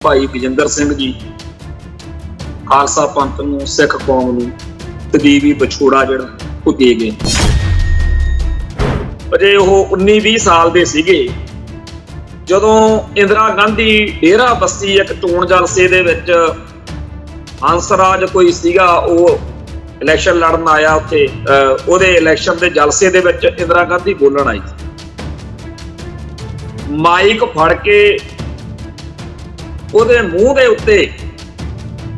भाई गजिंदर सिंह जी खालसा पंथ नूं सिख कौम नूं तदीवी विछोड़ा जिहड़ा ਉਹ ਦੇ गए। अजे ਉਹ 19-20 साल ਦੇ ਸੀਗੇ ਜਦੋਂ इंदिरा गांधी डेरा बस्ती एक चोण जलसे ਦੇ ਵਿੱਚ हंसराज कोई ਸੀਗਾ ਉਹ इलैक्शन लड़न आया ਉੱਥੇ ਉਹਦੇ इलैक्शन ਦੇ ਜਲਸੇ ਦੇ ਵਿੱਚ इंदिरा गांधी बोलण आई माइक फड़ के ਉਹਦੇ ਮੂੰਹ ਦੇ ਉੱਤੇ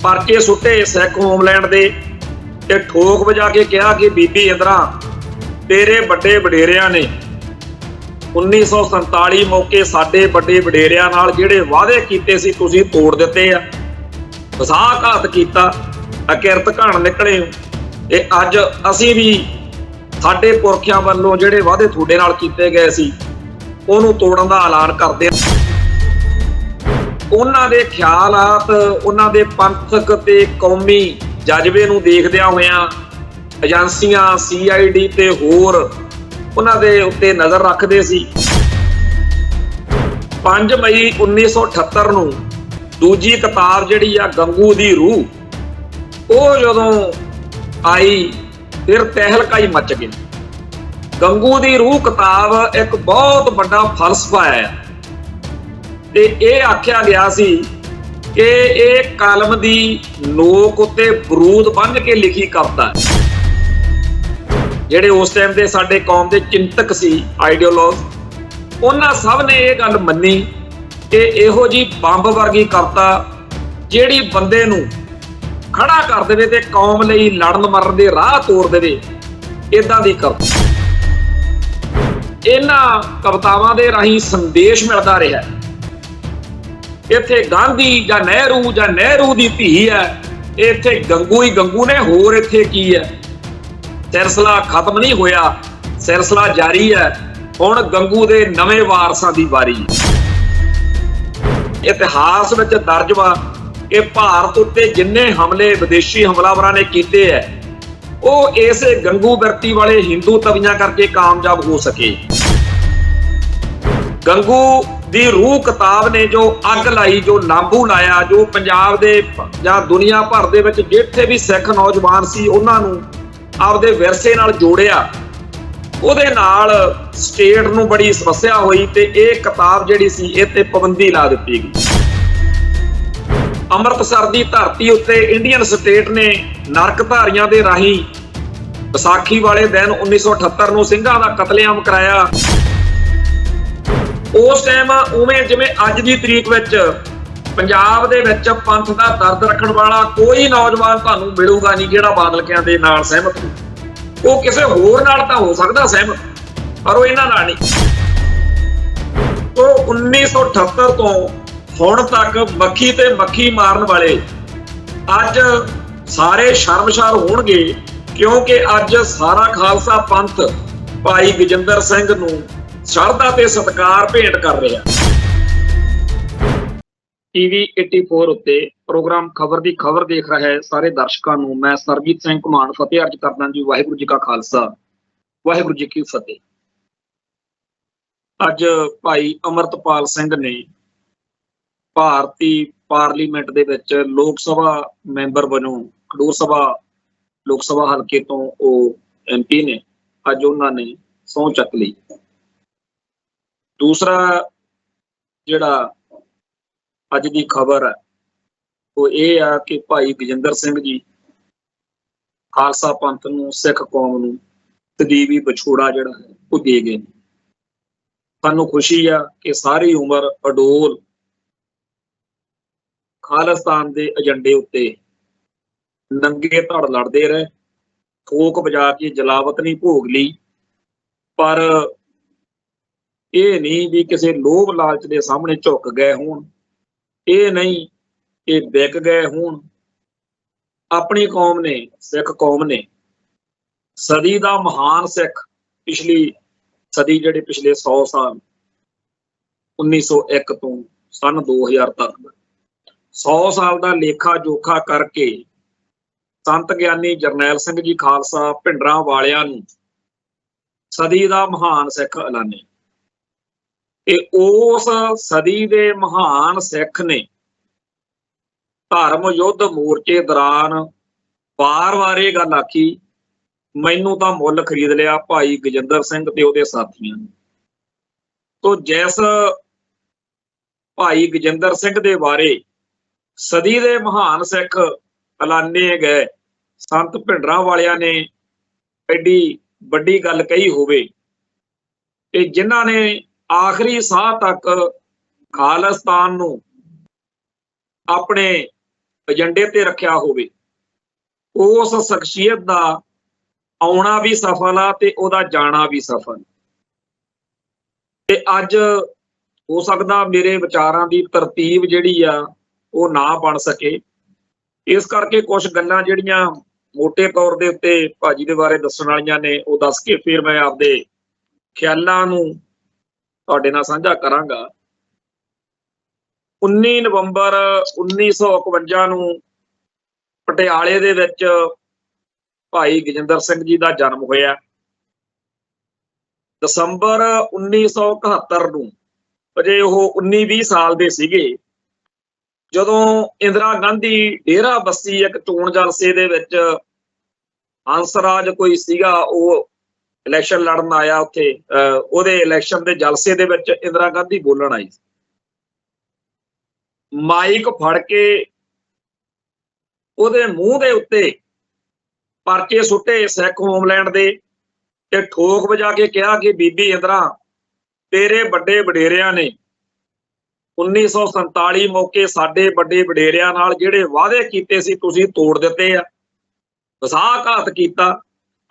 ਪਰਚੇ ਸੁੱਟੇ ਸਿੱਖ ਹੋਮਲੈਂਡ ਦੇ ਤੇ ਠੋਕ ਵਜਾ ਕੇ ਕਿਹਾ ਕਿ ਬੀਬੀ ਇੰਦਰਾ ਤੇਰੇ ਵੱਡੇ ਵਡੇਰਿਆਂ ਨੇ 1947 ਮੌਕੇ ਸਾਡੇ ਵੱਡੇ ਵਡੇਰਿਆਂ ਨਾਲ ਜਿਹੜੇ ਵਾਅਦੇ ਕੀਤੇ ਸੀ ਤੁਸੀਂ ਤੋੜ ਦਿੱਤੇ ਆ, ਵਿਸ਼ਵਾਸਘਾਤ ਕੀਤਾ, ਅਕਿਰਤ ਘਣ ਨਿਕਲੇ ਤੇ ਅੱਜ ਅਸੀਂ ਵੀ ਸਾਡੇ ਪੁਰਖਿਆਂ ਵੱਲੋਂ ਜਿਹੜੇ ਵਾਅਦੇ ਤੁਹਾਡੇ ਨਾਲ ਕੀਤੇ ਗਏ ਸੀ ਉਹਨੂੰ ਤੋੜਨ ਦਾ ਐਲਾਨ ਕਰਦੇ ਆ। ਉਹਨਾਂ ਦੇ ਖਿਆਲਾਤ ਉਹਨਾਂ ਦੇ ਪੰਥਕ ਤੇ ਕੌਮੀ ਜਜ਼ਬੇ ਨੂੰ ਦੇਖਦਿਆਂ ਹੋਇਆਂ ਏਜੰਸੀਆਂ CID ਤੇ ਹੋਰ ਉਹਨਾਂ ਦੇ ਉੱਤੇ ਨਜ਼ਰ ਰੱਖਦੇ ਸੀ। 5 ਮਈ 1978 ਨੂੰ ਦੂਜੀ ਕਿਤਾਬ ਜਿਹੜੀ ਆ ਗੰਗੂ ਦੀ ਰੂਹ ਉਹ ਜਦੋਂ ਆਈ ਫਿਰ ਤਹਿਲਕਾ ਹੀ ਮਚ ਗਈ। ਗੰਗੂ ਦੀ ਰੂਹ ਕਿਤਾਬ ਇੱਕ ਬਹੁਤ ਵੱਡਾ ਫਲਸਫਾ ਹੈ ਤੇ ਇਹ ਆਖਿਆ ਗਿਆ ਸੀ ਕਿ ਇਹ ਕਲਮ ਦੀ ਨੋਕ ਉੱਤੇ ਬਰੂਦ ਬੰਨ੍ਹ ਕੇ ਲਿਖੀ ਕਵਿਤਾ ਹੈ। ਜਿਹੜੇ ਉਸ ਟਾਈਮ ਦੇ ਸਾਡੇ ਕੌਮ ਦੇ ਚਿੰਤਕ ਸੀ ਆਈਡੀਓਲੋਜ ਉਹਨਾਂ ਸਭ ਨੇ ਇਹ ਗੱਲ ਮੰਨੀ ਕਿ ਇਹੋ ਜੀ ਬੰਬ ਵਰਗੀ ਕਵਿਤਾ ਜਿਹੜੀ ਬੰਦੇ ਨੂੰ ਖੜਾ ਕਰ ਦੇਵੇ ਤੇ ਕੌਮ ਲਈ ਲੜਨ ਮਰਨ ਦੇ ਰਾਹ ਤੋਰ ਦੇਵੇ ਇਦਾਂ ਦੀ ਕਵਿਤਾ। ਇਹਨਾਂ ਕਵਿਤਾਵਾਂ ਦੇ ਰਾਹੀਂ ਸੰਦੇਸ਼ ਮਿਲਦਾ ਰਿਹਾ। ਇੱਥੇ ਗਾਂਧੀ ਜਾਂ ਨਹਿਰੂ ਦੀ ਧੀ ਹੈ, ਇੱਥੇ ਗੰਗੂ ਹੀ ਗੰਗੂ ਨੇ, ਹੋਰ ਇੱਥੇ ਕੀ ਹੈ? ਸਿਲਸਿਲਾ ਖਤਮ ਨਹੀਂ ਹੋਇਆ, ਸਿਲਸਿਲਾ ਜਾਰੀ ਹੈ। ਹੁਣ ਗੰਗੂ ਦੇ ਨਵੇਂ ਵਾਰਸਾਂ ਦੀ ਵਾਰੀ। ਇਤਿਹਾਸ ਵਿੱਚ ਦਰਜ ਵਾ ਕਿ ਭਾਰਤ ਉੱਤੇ ਜਿੰਨੇ ਹਮਲੇ ਵਿਦੇਸ਼ੀ ਹਮਲਾਵਰਾਂ ਨੇ ਕੀਤੇ ਹੈ ਉਹ ਇਸੇ ਗੰਗੂ ਬਿਰਤੀ ਵਾਲੇ ਹਿੰਦੂ ਤਵੀਆਂ ਕਰਕੇ ਕਾਮਯਾਬ ਹੋ ਸਕੇ। ਗੰਗੂ ਦੀ ਰੂਹ ਕਿਤਾਬ ਨੇ ਜੋ ਅੱਗ ਲਾਈ, ਜੋ ਲਾਂਬੂ ਲਾਇਆ, ਜੋ ਪੰਜਾਬ ਦੇ ਜਾਂ ਦੁਨੀਆ ਭਰ ਦੇ ਵਿੱਚ ਜਿੱਥੇ ਵੀ ਸਿੱਖ ਨੌਜਵਾਨ ਸੀ ਉਹਨਾਂ ਨੂੰ ਆਪਦੇ ਵਿਰਸੇ ਨਾਲ ਜੋੜਿਆ, ਉਹਦੇ ਨਾਲ ਸਟੇਟ ਨੂੰ ਬੜੀ ਸਮੱਸਿਆ ਹੋਈ ਤੇ ਇਹ ਕਿਤਾਬ ਜਿਹੜੀ ਸੀ ਇਹ ਤੇ ਪਾਬੰਦੀ ਲਾ ਦਿੱਤੀ ਗਈ। ਅੰਮ੍ਰਿਤਸਰ ਦੀ ਧਰਤੀ ਉੱਤੇ ਇੰਡੀਅਨ ਸਟੇਟ ਨੇ ਨਰਕਧਾਰੀਆਂ ਦੇ ਰਾਹੀਂ ਵਿਸਾਖੀ ਵਾਲੇ ਦਿਨ 1978 ਨੂੰ ਸਿੰਘਾਂ ਦਾ ਕਤਲੇਆਮ ਕਰਾਇਆ। ਉਸ ਟਾਈਮ ਉਵੇਂ ਜਿਵੇਂ ਅੱਜ ਦੀ ਤਰੀਕ ਵਿੱਚ ਪੰਜਾਬ ਦੇ ਵਿੱਚ ਪੰਥ ਦਾ ਦਰਦ ਰੱਖਣ ਵਾਲਾ ਕੋਈ ਨੌਜਵਾਨ ਤੁਹਾਨੂੰ ਮਿਲੂਗਾ ਨਹੀਂ ਜਿਹੜਾ ਬਾਦਲਕਿਆਂ ਦੇ ਨਾਲ ਸਹਿਮਤ ਹੋ। ਉਹ ਕਿਸੇ ਹੋਰ ਨਾਲ ਤਾਂ ਹੋ ਸਕਦਾ ਸਹਿਮਤ, ਪਰ ਉਹ ਇਹਨਾਂ ਨਾਲ ਨਹੀਂ। ਤੋਂ 1978 ਤੋਂ ਹੁਣ ਤੱਕ ਮੱਖੀ ਤੇ ਮੱਖੀ ਮਾਰਨ ਵਾਲੇ ਅੱਜ ਸਾਰੇ ਸ਼ਰਮਸ਼ਾਰ ਹੋਣਗੇ ਕਿਉਂਕਿ ਅੱਜ ਸਾਰਾ ਖਾਲਸਾ ਪੰਥ ਭਾਈ ਗਜਿੰਦਰ ਸਿੰਘ ਨੂੰ ਸ਼ਰਧਾ ਤੇ ਸਤਿਕਾਰ ਭੇਂਟ ਕਰ ਰਿਹਾ। TV 84 ਉੱਤੇ ਪ੍ਰੋਗਰਾਮ ਖਬਰ ਦੀ ਖਬਰ ਦੇਖ ਰਹੇ ਸਾਰੇ ਦਰਸ਼ਕਾਂ ਨੂੰ ਮੈਂ ਸਰਬਜੀਤ ਸਿੰਘ ਘੁਮਾਣ ਫਤਿਹ ਅਰਜ ਕਰਦਾ ਜੀ। ਵਾਹਿਗੁਰੂ ਜੀ ਕਾ ਖਾਲਸਾ, ਵਾਹਿਗੁਰੂ ਜੀ ਕੀ ਫਤਿਹ। ਅੱਜ ਭਾਈ ਅਮਰਤਪਾਲ ਸਿੰਘ ਨੇ ਭਾਰਤੀ ਪਾਰਲੀਮੈਂਟ ਦੇ ਵਿੱਚ ਲੋਕ ਸਭਾ ਮੈਂਬਰ ਵਜੋਂ ਖਡੂਰ ਸਭਾ ਲੋਕ ਸਭਾ ਹਲਕੇ ਤੋਂ ਉਹ MP ਨੇ। ਅੱਜ ਉਹਨਾਂ ਨੇ ਸਹੁੰ ਚੱਕ ਲਈ। ਦੂਸਰਾ ਜਿਹੜਾ ਅੱਜ ਦੀ ਖਬਰ ਹੈ ਉਹ ਇਹ ਆ ਕਿ ਭਾਈ ਗਜਿੰਦਰ ਸਿੰਘ ਜੀ ਖਾਲਸਾ ਪੰਥ ਨੂੰ ਸਿੱਖ ਕੌਮ ਨੂੰ ਤਦੀਵੀ ਵਿਛੋੜਾ ਜਿਹੜਾ ਹੈ ਉਹ ਦੇ ਗਏ। ਸਾਨੂੰ ਖੁਸ਼ੀ ਆ ਕਿ ਸਾਰੀ ਉਮਰ ਅਡੋਲ ਖਾਲਿਸਤਾਨ ਦੇ ਏਜੰਡੇ ਉੱਤੇ ਨੰਗੇ ਧੜ ਲੜਦੇ ਰਹੇ, ਠੋਕ ਵਜਾ ਕੇ ਜਲਾਵਤ ਨਹੀਂ ਭੋਗ ਲਈ, ਪਰ ਇਹ ਨਹੀਂ ਵੀ ਕਿਸੇ ਲੋਭ ਲਾਲਚ ਦੇ ਸਾਹਮਣੇ ਝੁਕ ਗਏ ਹੋਣ, ਇਹ ਨਹੀਂ ਇਹ ਵਿਕ ਗਏ ਹੋਣ। ਆਪਣੀ ਕੌਮ ਨੇ, ਸਿੱਖ ਕੌਮ ਨੇ ਸਦੀ ਦਾ ਮਹਾਨ ਸਿੱਖ, ਪਿਛਲੀ ਸਦੀ ਜਿਹੜੇ ਪਿਛਲੇ 100 ਸਾਲ 1901 ਤੋਂ ਸਨ 2000 ਤੱਕ 100 ਸਾਲ ਦਾ ਲੇਖਾ ਜੋਖਾ ਕਰਕੇ ਸੰਤ ਗਿਆਨੀ ਜਰਨੈਲ ਸਿੰਘ ਜੀ ਖਾਲਸਾ ਭਿੰਡਰਾਂ ਵਾਲਿਆਂ ਨੂੰ ਸਦੀ ਦਾ ਮਹਾਨ ਸਿੱਖ ਐਲਾਨੇ। ਕਿ ਉਸ ਸਦੀ ਦੇ ਮਹਾਨ ਸਿੱਖ ਨੇ ਧਰਮ ਯੁੱਧ ਮੋਰਚੇ ਦੌਰਾਨ ਵਾਰ-ਵਾਰ ਇਹ ਗੱਲ ਆਖੀ, ਮੈਨੂੰ ਤਾਂ ਮੁੱਲ ਖਰੀਦ ਲਿਆ ਭਾਈ ਗਜਿੰਦਰ ਸਿੰਘ ਤੇ ਉਹਦੇ ਸਾਥੀਆਂ ਨੇ। ਤੋ ਜਿਸ ਭਾਈ ਗਜਿੰਦਰ ਸਿੰਘ ਦੇ ਬਾਰੇ ਸਦੀ ਦੇ ਮਹਾਨ ਸਿੱਖ ਐਲਾਨੇ ਗਏ, ਸੰਤ ਭਿੰਡਰਾਂ ਵਾਲਿਆਂ ਨੇ ਐਡੀ ਵੱਡੀ ਗੱਲ ਕਹੀ ਹੋਵੇ ਤੇ ਜਿਨ੍ਹਾਂ ਨੇ ਆਖਰੀ ਸਾਹ ਤੱਕ ਖਾਲਿਸਤਾਨ ਨੂੰ ਆਪਣੇ ਏਜੰਡੇ ਤੇ ਰੱਖਿਆ ਹੋਵੇ, ਉਸ ਸ਼ਖਸੀਅਤ ਦਾ ਆਉਣਾ ਵੀ ਸਫਲ ਆ ਤੇ ਉਹਦਾ ਜਾਣਾ ਵੀ ਸਫਲ। ਤੇ ਅੱਜ ਹੋ ਸਕਦਾ ਮੇਰੇ ਵਿਚਾਰਾਂ ਦੀ ਤਰਤੀਬ ਜਿਹੜੀ ਆ ਉਹ ਨਾ ਬਣ ਸਕੇ, ਇਸ ਕਰਕੇ ਕੁਝ ਗੱਲਾਂ ਜਿਹੜੀਆਂ ਮੋਟੇ ਤੌਰ ਦੇ ਉੱਤੇ ਭਾਜੀ ਦੇ ਬਾਰੇ ਦੱਸਣ ਵਾਲੀਆਂ ਨੇ ਉਹ ਦੱਸ ਕੇ ਫਿਰ ਮੈਂ ਆਪਦੇ ਖਿਆਲਾਂ ਨੂੰ ਤੁਹਾਡੇ ਨਾਲ ਸਾਂਝਾ ਕਰਾਂਗਾ। 19 ਨਵੰਬਰ 1951 ਨੂੰ ਪਟਿਆਲੇ ਦੇ ਵਿੱਚ ਭਾਈ ਗਜਿੰਦਰ ਸਿੰਘ ਜੀ ਦਾ ਜਨਮ ਹੋਇਆ। ਦਸੰਬਰ 1971 ਨੂੰ ਅਜੇ ਉਹ 19-20 ਸਾਲ ਦੇ ਸੀਗੇ ਜਦੋਂ ਇੰਦਰਾ ਗਾਂਧੀ ਡੇਰਾ ਬੱਸੀ ਇੱਕ ਚੋਣ ਜਲਸੇ ਦੇ ਵਿੱਚ ਹੰਸਰਾਜ ਕੋਈ ਸੀਗਾ, ਉਹ ਇਲੈਕਸ਼ਨ ਲੜਨ ਆਇਆ ਉੱਥੇ। ਉਹਦੇ ਇਲੈਕਸ਼ਨ ਦੇ ਜਲਸੇ ਦੇ ਵਿੱਚ ਇੰਦਰਾ ਗਾਂਧੀ ਬੋਲਣ ਆਈ, ਮਾਈਕ ਫੜ ਕੇ ਉਹਦੇ ਮੂੰਹ ਦੇ ਉੱਤੇ ਪਰਚੇ ਸੁੱਟੇ ਸਿੱਖ ਹੋਮਲੈਂਡ ਦੇ ਤੇ ਠੋਕ ਵਜਾ ਕੇ ਕਿਹਾ ਕਿ ਬੀਬੀ ਇੰਦਰਾ, ਤੇਰੇ ਵੱਡੇ ਵਡੇਰਿਆਂ ਨੇ 1947 ਮੌਕੇ ਸਾਡੇ ਵੱਡੇ ਵਡੇਰਿਆਂ ਨਾਲ ਜਿਹੜੇ ਵਾਅਦੇ ਕੀਤੇ ਸੀ ਤੁਸੀਂ ਤੋੜ ਦਿੱਤੇ ਆ, ਵਿਸ਼ਵਾਸਘਾਤ ਕੀਤਾ,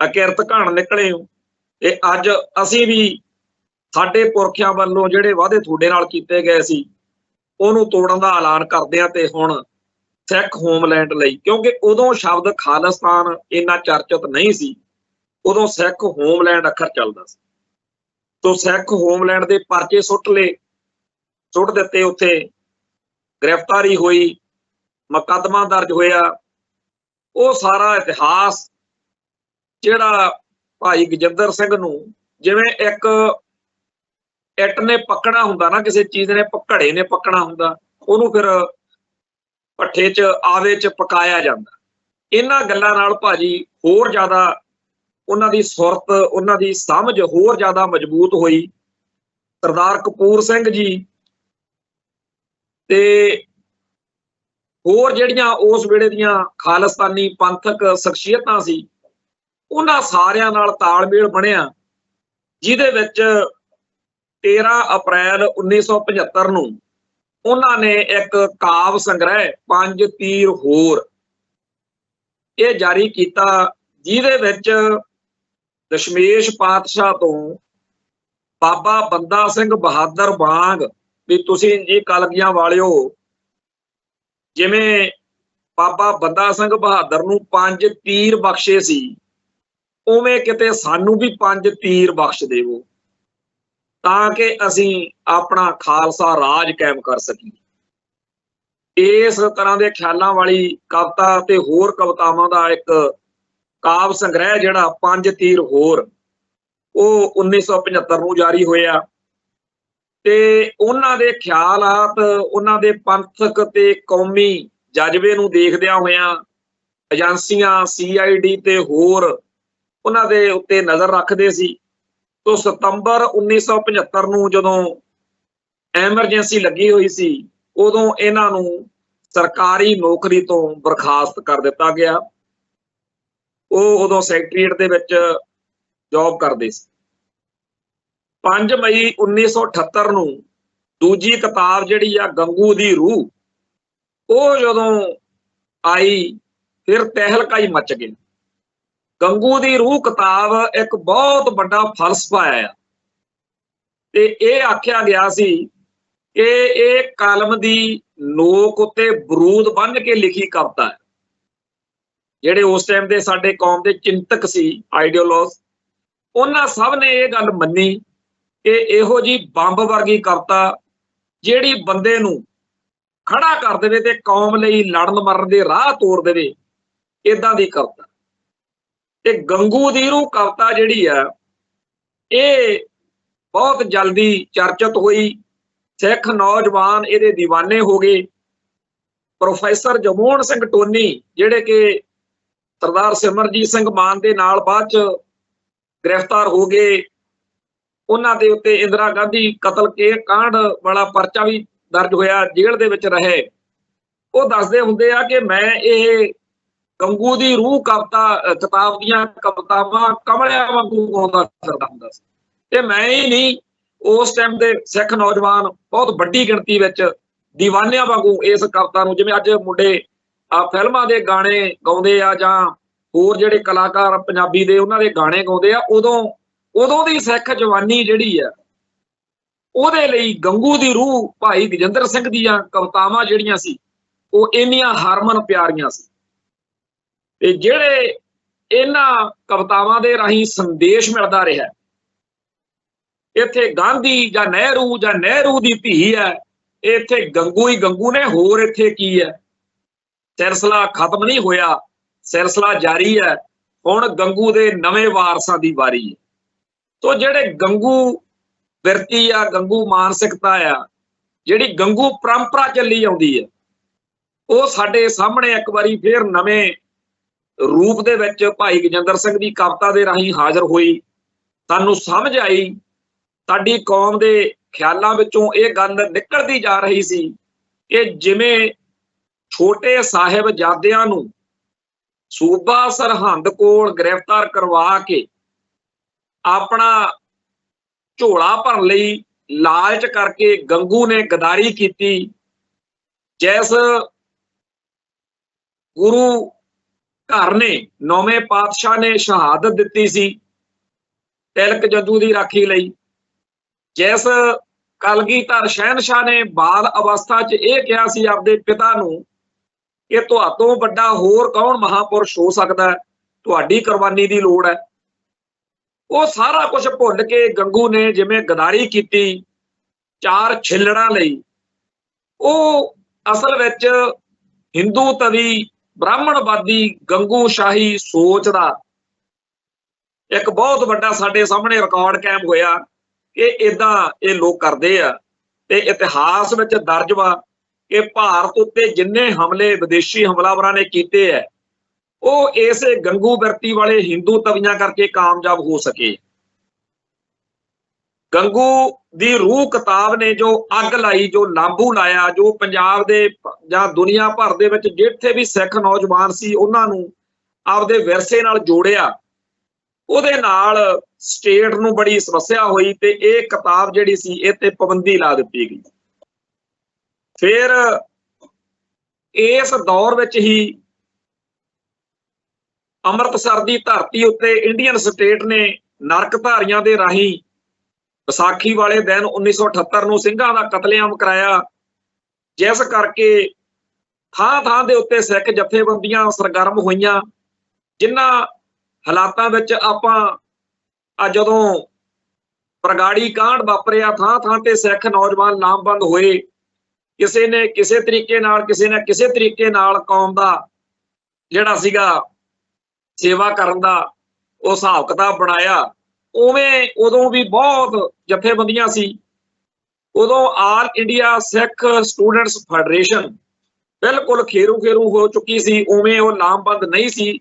ਅਕਿਰਤ ਘਣ ਨਿਕਲੇ ਹੋ। ਤੇ ਅੱਜ ਅਸੀਂ ਵੀ ਸਾਡੇ ਪੁਰਖਿਆਂ ਵੱਲੋਂ ਜਿਹੜੇ ਵਾਅਦੇ ਤੁਹਾਡੇ ਨਾਲ ਕੀਤੇ ਗਏ ਸੀ ਉਹਨੂੰ ਤੋੜਨ ਦਾ ਐਲਾਨ ਕਰਦੇ ਆ ਤੇ ਹੁਣ ਸਿੱਖ ਹੋਮਲੈਂਡ ਲਈ, ਕਿਉਂਕਿ ਉਦੋਂ ਸ਼ਬਦ ਖਾਲਿਸਤਾਨ ਇੰਨਾ ਚਰਚਿਤ ਨਹੀਂ ਸੀ, ਉਦੋਂ ਸਿੱਖ ਹੋਮਲੈਂਡ ਅੱਖਰ ਚੱਲਦਾ ਸੀ। ਤੋ ਸਿੱਖ ਹੋਮਲੈਂਡ ਦੇ ਪਰਚੇ ਸੁੱਟ ਦਿੱਤੇ, ਉੱਥੇ ਗ੍ਰਿਫਤਾਰੀ ਹੋਈ, ਮੁਕੱਦਮਾ ਦਰਜ ਹੋਇਆ। ਉਹ ਸਾਰਾ ਇਤਿਹਾਸ ਜਿਹੜਾ ਭਾਈ ਗਜਿੰਦਰ ਸਿੰਘ ਨੂੰ, ਜਿਵੇਂ ਇੱਕ ਇੱਟ ਨੇ ਪੱਕਣਾ ਹੁੰਦਾ ਨਾ, ਕਿਸੇ ਚੀਜ਼ ਨੇ ਘੜੇ ਨੇ ਪੱਕਣਾ ਹੁੰਦਾ, ਉਹਨੂੰ ਫਿਰ ਭੱਠੇ 'ਚ ਆਵੇ 'ਚ ਪਕਾਇਆ ਜਾਂਦਾ। ਇਹਨਾਂ ਗੱਲਾਂ ਨਾਲ ਭਾਜੀ ਹੋਰ ਜ਼ਿਆਦਾ ਉਹਨਾਂ ਦੀ ਸੁਰਤ, ਉਹਨਾਂ ਦੀ ਸਮਝ ਹੋਰ ਜ਼ਿਆਦਾ ਮਜ਼ਬੂਤ ਹੋਈ। ਸਰਦਾਰ ਕਪੂਰ ਸਿੰਘ ਜੀ ਤੇ ਹੋਰ ਜਿਹੜੀਆਂ ਉਸ ਵੇਲੇ ਦੀਆਂ ਖਾਲਿਸਤਾਨੀ ਪੰਥਕ ਸ਼ਖਸੀਅਤਾਂ ਸੀ, ਉਹਨਾਂ ਸਾਰਿਆਂ ਨਾਲ ਤਾਲਮੇਲ ਬਣਿਆ, ਜਿਹਦੇ ਵਿੱਚ 13 ਅਪ੍ਰੈਲ 1975 ਨੂੰ ਉਹਨਾਂ ਨੇ ਇੱਕ ਕਾਵਿ ਸੰਗ੍ਰਹਿ 5 ਤੀਰ ਹੋਰ ਇਹ ਜਾਰੀ ਕੀਤਾ, ਜਿਹਦੇ ਵਿੱਚ ਦਸ਼ਮੇਸ਼ ਪਾਤਸ਼ਾਹ ਤੋਂ ਬਾਬਾ ਬੰਦਾ ਸਿੰਘ ਬਹਾਦਰ ਵਾਂਗ ਵੀ ਤੁਸੀਂ ਜੀ ਕਲਗੀਆਂ ਵਾਲਿਓ, ਜਿਵੇਂ ਬਾਬਾ ਬੰਦਾ ਸਿੰਘ ਬਹਾਦਰ ਨੂੰ 5 ਤੀਰ ਬਖਸ਼ੇ ਸੀ, ਉਵੇਂ ਕਿਤੇ ਸਾਨੂੰ ਵੀ 5 ਤੀਰ ਬਖਸ਼ ਦੇਵੋ ਤਾਂ ਕਿ ਅਸੀਂ ਆਪਣਾ ਖਾਲਸਾ ਰਾਜ ਕਾਇਮ ਕਰ ਸਕੀਏ। ਇਸ ਤਰ੍ਹਾਂ ਦੇ ਖਿਆਲਾਂ ਵਾਲੀ ਕਵਿਤਾ ਤੇ ਹੋਰ ਕਵਿਤਾਵਾਂ ਦਾ ਇੱਕ ਕਾਵਿ ਸੰਗ੍ਰਹਿ ਜਿਹੜਾ 5 ਤੀਰ ਹੋਰ, ਉਹ 1975 ਨੂੰ ਜਾਰੀ ਹੋਇਆ। ਤੇ ਉਹਨਾਂ ਦੇ ਖਿਆਲਾਤ, ਉਹਨਾਂ ਦੇ ਪੰਥਕ ਤੇ ਕੌਮੀ ਜਜ਼ਬੇ ਨੂੰ ਦੇਖਦਿਆਂ ਹੋਇਆਂ ਏਜੰਸੀਆਂ CID ਤੇ ਹੋਰ ਉਹਨਾਂ ਦੇ ਉੱਤੇ ਨਜ਼ਰ ਰੱਖਦੇ ਸੀ। ਤੋਂ ਸਤੰਬਰ 1975 ਨੂੰ ਜਦੋਂ ਐਮਰਜੈਂਸੀ ਲੱਗੀ ਹੋਈ ਸੀ, ਉਦੋਂ ਇਹਨਾਂ ਨੂੰ ਸਰਕਾਰੀ ਨੌਕਰੀ ਤੋਂ ਬਰਖਾਸਤ ਕਰ ਦਿੱਤਾ ਗਿਆ। ਉਹ ਉਦੋਂ ਸੈਕਟਰੀਏਟ ਦੇ ਵਿੱਚ ਜੌਬ ਕਰਦੇ ਸੀ। 5 ਮਈ 1978 ਨੂੰ ਦੂਜੀ ਕਿਤਾਬ ਜਿਹੜੀ ਆ ਗੰਗੂ ਦੀ ਰੂਹ, ਉਹ ਜਦੋਂ ਆਈ ਫਿਰ ਤਹਿਲਕਾ ਹੀ ਮਚ ਗਈ। ਗੰਗੂ ਦੀ ਰੂਹ ਕਿਤਾਬ ਇੱਕ ਬਹੁਤ ਵੱਡਾ ਫਲਸਫਾ ਆ ਤੇ ਇਹ ਆਖਿਆ ਗਿਆ ਸੀ ਕਿ ਇਹ ਕਲਮ ਦੀ ਨੋਕ ਉੱਤੇ ਬਰੂਦ ਬੰਨ੍ਹ ਕੇ ਲਿਖੀ ਕਵਿਤਾ ਹੈ। ਜਿਹੜੇ ਉਸ ਟਾਈਮ ਦੇ ਸਾਡੇ ਕੌਮ ਦੇ ਚਿੰਤਕ ਸੀ, ਆਈਡੀਓਲੋਜ, ਉਹਨਾਂ ਸਭ ਨੇ ਇਹ ਗੱਲ ਮੰਨੀ ਕਿ ਇਹੋ ਜੀ ਬੰਬ ਵਰਗੀ ਕਵਿਤਾ ਜਿਹੜੀ ਬੰਦੇ ਨੂੰ ਖੜਾ ਕਰ ਦੇਵੇ ਤੇ ਕੌਮ ਲਈ ਲੜਨ ਮਰਨ ਦੇ ਰਾਹ ਤੋਰ ਦੇਵੇ, ਇਦਾਂ ਦੀ ਕਵਿਤਾ। ਤੇ ਗੰਗੂ ਦੀ ਰੂਹ ਕਵਿਤਾ ਜਿਹੜੀ ਆ ਇਹ ਬਹੁਤ ਜਲਦੀ ਚਰਚਿਤ ਹੋਈ, ਸਿੱਖ ਨੌਜਵਾਨ ਇਹਦੇ دیਵਾਨੇ ਹੋ ਗਏ ਪ੍ਰੋਫੈਸਰ ਜਮੋਹਨ ਸਿੰਘ ਟੋਨੀ ਜਿਹੜੇ ਕਿ ਸਰਦਾਰ ਸਿਮਰਜੀਤ ਸਿੰਘ ਮਾਨ ਦੇ ਨਾਲ ਬਾਅਦ ਚ ਗ੍ਰਿਫਤਾਰ ਹੋ ਗਏ, ਉਹਨਾਂ ਦੇ ਉੱਤੇ ਇੰਦਰਾ ਗਾਂਧੀ ਕਤਲ ਕੇ ਕਾਂਡ ਵਾਲਾ ਪਰਚਾ ਵੀ ਦਰਜ ਹੋਇਆ, ਜੇਲ੍ਹ ਦੇ ਵਿੱਚ ਰਹੇ। ਉਹ ਦੱਸਦੇ ਹੁੰਦੇ ਆ ਕਿ ਮੈਂ ਇਹ ਗੰਗੂ ਦੀ ਰੂਹ ਕਿਤਾਬ ਦੀਆਂ ਕਵਿਤਾਵਾਂ ਕਮਲਿਆਂ ਵਾਂਗੂ ਗਾਉਂਦਾ ਫਿਰਦਾ ਹੁੰਦਾ ਸੀ। ਤੇ ਮੈਂ ਹੀ ਨਹੀਂ, ਉਸ ਟਾਈਮ ਦੇ ਸਿੱਖ ਨੌਜਵਾਨ ਬਹੁਤ ਵੱਡੀ ਗਿਣਤੀ ਵਿੱਚ ਦੀਵਾਨਿਆਂ ਵਾਂਗੂ ਇਸ ਕਵਿਤਾ ਨੂੰ, ਜਿਵੇਂ ਅੱਜ ਮੁੰਡੇ ਫਿਲਮਾਂ ਦੇ ਗਾਣੇ ਗਾਉਂਦੇ ਆ ਜਾਂ ਹੋਰ ਜਿਹੜੇ ਕਲਾਕਾਰ ਪੰਜਾਬੀ ਦੇ ਉਹਨਾਂ ਦੇ ਗਾਣੇ ਗਾਉਂਦੇ ਆ, ਉਦੋਂ ਦੀ ਸਿੱਖ ਜਵਾਨੀ ਜਿਹੜੀ ਆ ਉਹਦੇ ਲਈ ਗੰਗੂ ਦੀ ਰੂਹ ਭਾਈ ਗਜਿੰਦਰ ਸਿੰਘ ਦੀਆਂ ਕਵਿਤਾਵਾਂ ਜਿਹੜੀਆਂ ਸੀ ਉਹ ਇੰਨੀਆਂ ਹਰਮਨ ਪਿਆਰੀਆਂ ਸੀ। ਤੇ ਜਿਹੜੇ ਇਹਨਾਂ ਕਵਿਤਾਵਾਂ ਦੇ ਰਾਹੀਂ ਸੰਦੇਸ਼ ਮਿਲਦਾ ਰਿਹਾ, ਇੱਥੇ ਗਾਂਧੀ ਜਾਂ ਨਹਿਰੂ ਦੀ ਧੀ ਹੈ, ਇੱਥੇ ਗੰਗੂ ਹੀ ਗੰਗੂ ਨੇ, ਹੋਰ ਇੱਥੇ ਕੀ ਹੈ। ਸਿਲਸਿਲਾ ਖਤਮ ਨਹੀਂ ਹੋਇਆ, ਸਿਲਸਿਲਾ ਜਾਰੀ ਹੈ। ਹੁਣ ਗੰਗੂ ਦੇ ਨਵੇਂ ਵਾਰਸਾਂ ਦੀ ਵਾਰੀ ਹੈ। ਤੋ ਜਿਹੜੇ ਗੰਗੂ ਬਿਰਤੀ ਆ, ਗੰਗੂ ਮਾਨਸਿਕਤਾ ਆ, ਜਿਹੜੀ ਗੰਗੂ ਪਰੰਪਰਾ ਚੱਲੀ ਆਉਂਦੀ ਹੈ, ਉਹ ਸਾਡੇ ਸਾਹਮਣੇ ਇੱਕ ਵਾਰੀ ਫੇਰ ਨਵੇਂ ਰੂਪ ਦੇ ਵਿੱਚ ਭਾਈ ਗਜਿੰਦਰ ਸਿੰਘ ਦੀ ਕਵਿਤਾ ਦੇ ਰਾਹੀਂ ਹਾਜ਼ਰ ਹੋਈ। ਸਾਨੂੰ ਸਮਝ ਆਈ, ਸਾਡੀ ਕੌਮ ਦੇ ਖਿਆਲਾਂ ਵਿੱਚੋਂ ਇਹ ਗੱਲ ਨਿਕਲਦੀ ਜਾ ਰਹੀ ਸੀ ਕਿ ਜਿਵੇਂ ਛੋਟੇ ਸਾਹਿਬਜ਼ਾਦਿਆਂ ਨੂੰ ਸੂਬਾ ਸਰਹੰਦ ਕੋਲ ਗ੍ਰਿਫਤਾਰ ਕਰਵਾ ਕੇ ਆਪਣਾ ਝੋਲਾ ਭਰਨ ਲਈ ਲਾਲਚ ਕਰਕੇ ਗੰਗੂ ਨੇ ਗਦਾਰੀ ਕੀਤੀ, ਜਿਸ ਗੁਰੂ ਘਰ ਨੇ, ਨੌਵੇਂ ਪਾਤਸ਼ਾਹ ਨੇ ਸ਼ਹਾਦਤ ਦਿੱਤੀ ਸੀ ਤਿਲਕ ਜੱਦੂ ਦੀ ਰਾਖੀ ਲਈ, ਜਿਸ ਕਲਗੀਧਰ ਸ਼ਹਿਨਸ਼ਾਹ ਨੇ ਬਾਲ ਅਵਸਥਾ 'ਚ ਇਹ ਕਿਹਾ ਸੀ ਆਪਦੇ ਪਿਤਾ ਨੂੰ ਕਿ ਤੁਹਾਤੋਂ ਵੱਡਾ ਹੋਰ ਕੌਣ ਮਹਾਪੁਰਸ਼ ਹੋ ਸਕਦਾ, ਤੁਹਾਡੀ ਕੁਰਬਾਨੀ ਦੀ ਲੋੜ ਹੈ। ਉਹ ਸਾਰਾ ਕੁਝ ਭੁੱਲ ਕੇ ਗੰਗੂ ਨੇ ਜਿਵੇਂ ਗਦਾਰੀ ਕੀਤੀ 4 ਛਿੱਲੜਾਂ ਲਈ, ਉਹ ਅਸਲ ਵਿੱਚ ਹਿੰਦੂ ਤਵੀ ਬ੍ਰਾਹਮਣਵਾਦੀ ਗੰਗੂ ਸ਼ਾਹੀ ਸੋਚ ਦਾ ਇੱਕ ਬਹੁਤ ਵੱਡਾ ਸਾਡੇ ਸਾਹਮਣੇ ਰਿਕਾਰਡ ਕਾਇਮ ਹੋਇਆ ਕਿ ਇਦਾਂ ਇਹ ਲੋਕ ਕਰਦੇ ਆ। ਤੇ ਇਤਿਹਾਸ ਵਿੱਚ ਦਰਜ ਵਾ ਕਿ ਭਾਰਤ ਉੱਤੇ ਜਿੰਨੇ ਹਮਲੇ ਵਿਦੇਸ਼ੀ ਹਮਲਾਵਰਾਂ ਨੇ ਕੀਤੇ ਹੈ, ਉਹ ਇਸੇ ਗੰਗੂ ਬਿਰਤੀ ਵਾਲੇ ਹਿੰਦੂ ਤਵੀਆਂ ਕਰਕੇ ਕਾਮਯਾਬ ਹੋ ਸਕੇ। ਗੰਗੂ ਦੀ ਰੂਹ ਕਿਤਾਬ ਨੇ ਜੋ ਅੱਗ ਲਾਈ, ਜੋ ਲਾਂਬੂ ਲਾਇਆ, ਜੋ ਪੰਜਾਬ ਦੇ ਜਾਂ ਦੁਨੀਆ ਭਰ ਦੇ ਵਿੱਚ ਜਿੱਥੇ ਵੀ ਸਿੱਖ ਨੌਜਵਾਨ ਸੀ ਉਹਨਾਂ ਨੂੰ ਆਪਦੇ ਵਿਰਸੇ ਨਾਲ ਜੋੜਿਆ, ਉਹਦੇ ਨਾਲ ਸਟੇਟ ਨੂੰ ਬੜੀ ਸਮੱਸਿਆ ਹੋਈ ਤੇ ਇਹ ਕਿਤਾਬ ਜਿਹੜੀ ਸੀ ਇਹ ਤੇ ਪਾਬੰਦੀ ਲਾ ਦਿੱਤੀ ਗਈ। ਫਿਰ ਇਸ ਦੌਰ ਵਿੱਚ ਹੀ ਅੰਮ੍ਰਿਤਸਰ ਦੀ ਧਰਤੀ ਉੱਤੇ ਇੰਡੀਅਨ ਸਟੇਟ ਨੇ ਨਰਕਧਾਰੀਆਂ ਦੇ ਰਾਹੀਂ ਵਿਸਾਖੀ ਵਾਲੇ ਦਿਨ 1978 ਨੂੰ ਸਿੰਘਾਂ ਦਾ ਕਤਲੇਆਮ ਕਰਾਇਆ, ਜਿਸ ਕਰਕੇ ਥਾਂ ਥਾਂ ਦੇ ਉੱਤੇ ਸਿੱਖ ਜਥੇਬੰਦੀਆਂ ਸਰਗਰਮ ਹੋਈਆਂ, ਜਿਨ੍ਹਾਂ ਹਾਲਾਤਾਂ ਵਿੱਚ ਆਪਾਂ ਜਦੋਂ ਪ੍ਰਗਾੜੀ ਕਾਂਡ ਵਾਪਰਿਆ, ਥਾਂ ਥਾਂ ਤੇ ਸਿੱਖ ਨੌਜਵਾਨ ਲਾਮਬੰਦ ਹੋਏ। ਕਿਸੇ ਨੇ ਕਿਸੇ ਤਰੀਕੇ ਨਾਲ, ਕਿਸੇ ਨੇ ਕਿਸੇ ਤਰੀਕੇ ਨਾਲ ਕੌਮ ਦਾ ਜਿਹੜਾ ਸੀਗਾ ਸੇਵਾ ਕਰਨ ਦਾ ਉਹ ਹਿਸਾਬ ਕਿਤਾਬ ਬਣਾਇਆ। ਉਵੇਂ ਉਦੋਂ ਵੀ ਬਹੁਤ ਜਥੇਬੰਦੀਆਂ ਸੀ। ਉਦੋਂ ਆਲ ਇੰਡੀਆ ਸਿੱਖ ਸਟੂਡੈਂਟਸ ਫੈਡਰੇਸ਼ਨ ਬਿਲਕੁਲ ਖੇਰੂ ਹੋ ਚੁੱਕੀ ਸੀ, ਉਵੇਂ ਉਹ ਲਾਮਬੰਦ ਨਹੀਂ ਸੀ।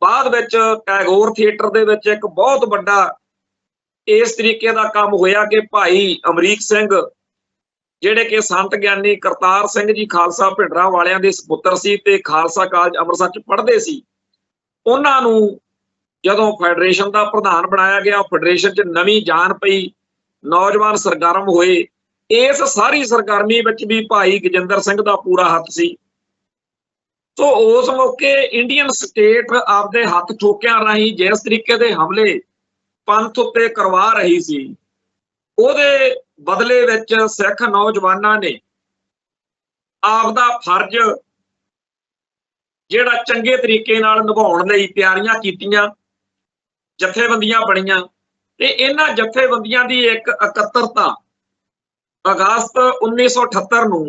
ਬਾਅਦ ਵਿੱਚ ਟੈਗੋਰ ਥੀਏਟਰ ਦੇ ਵਿੱਚ ਇੱਕ ਬਹੁਤ ਵੱਡਾ ਇਸ ਤਰੀਕੇ ਦਾ ਕੰਮ ਹੋਇਆ ਕਿ ਭਾਈ ਅਮਰੀਕ ਸਿੰਘ ਜਿਹੜੇ ਕਿ ਸੰਤ ਗਿਆਨੀ ਕਰਤਾਰ ਸਿੰਘ ਜੀ ਖਾਲਸਾ ਭਿੰਡਰਾਂ ਵਾਲਿਆਂ ਦੇ ਸਪੁੱਤਰ ਸੀ ਤੇ ਖਾਲਸਾ ਕਾਲਜ ਅੰਮ੍ਰਿਤਸਰ 'ਚ ਪੜ੍ਹਦੇ ਸੀ, ਉਹਨਾਂ ਨੂੰ ਜਦੋਂ ਫੈਡਰੇਸ਼ਨ ਦਾ ਪ੍ਰਧਾਨ ਬਣਾਇਆ ਗਿਆ, ਫੈਡਰੇਸ਼ਨ 'ਚ ਨਵੀਂ ਜਾਨ ਪਈ, ਨੌਜਵਾਨ ਸਰਗਰਮ ਹੋਏ। ਇਸ ਸਾਰੀ ਸਰਗਰਮੀ ਵਿੱਚ ਵੀ ਭਾਈ ਗਜਿੰਦਰ ਸਿੰਘ ਦਾ ਪੂਰਾ ਹੱਥ ਸੀ। ਸੋ ਉਸ ਮੌਕੇ ਇੰਡੀਅਨ ਸਟੇਟ ਆਪਦੇ ਹੱਥ ਠੋਕਿਆਂ ਰਾਹੀਂ ਜਿਸ ਤਰੀਕੇ ਦੇ ਹਮਲੇ ਪੰਥ ਉੱਤੇ ਕਰਵਾ ਰਹੀ ਸੀ, ਉਹਦੇ ਬਦਲੇ ਵਿੱਚ ਸਿੱਖ ਨੌਜਵਾਨਾਂ ਨੇ ਆਪਦਾ ਫਰਜ਼ ਜਿਹੜਾ ਚੰਗੇ ਤਰੀਕੇ ਨਾਲ ਨਿਭਾਉਣ ਲਈ ਤਿਆਰੀਆਂ ਕੀਤੀਆਂ, ਜਥੇਬੰਦੀਆਂ ਬਣੀਆਂ। ਤੇ ਇਹਨਾਂ ਜਥੇਬੰਦੀਆਂ ਦੀ ਇੱਕ ਇਕੱਤਰਤਾ ਅਗਸਤ 1978 ਨੂੰ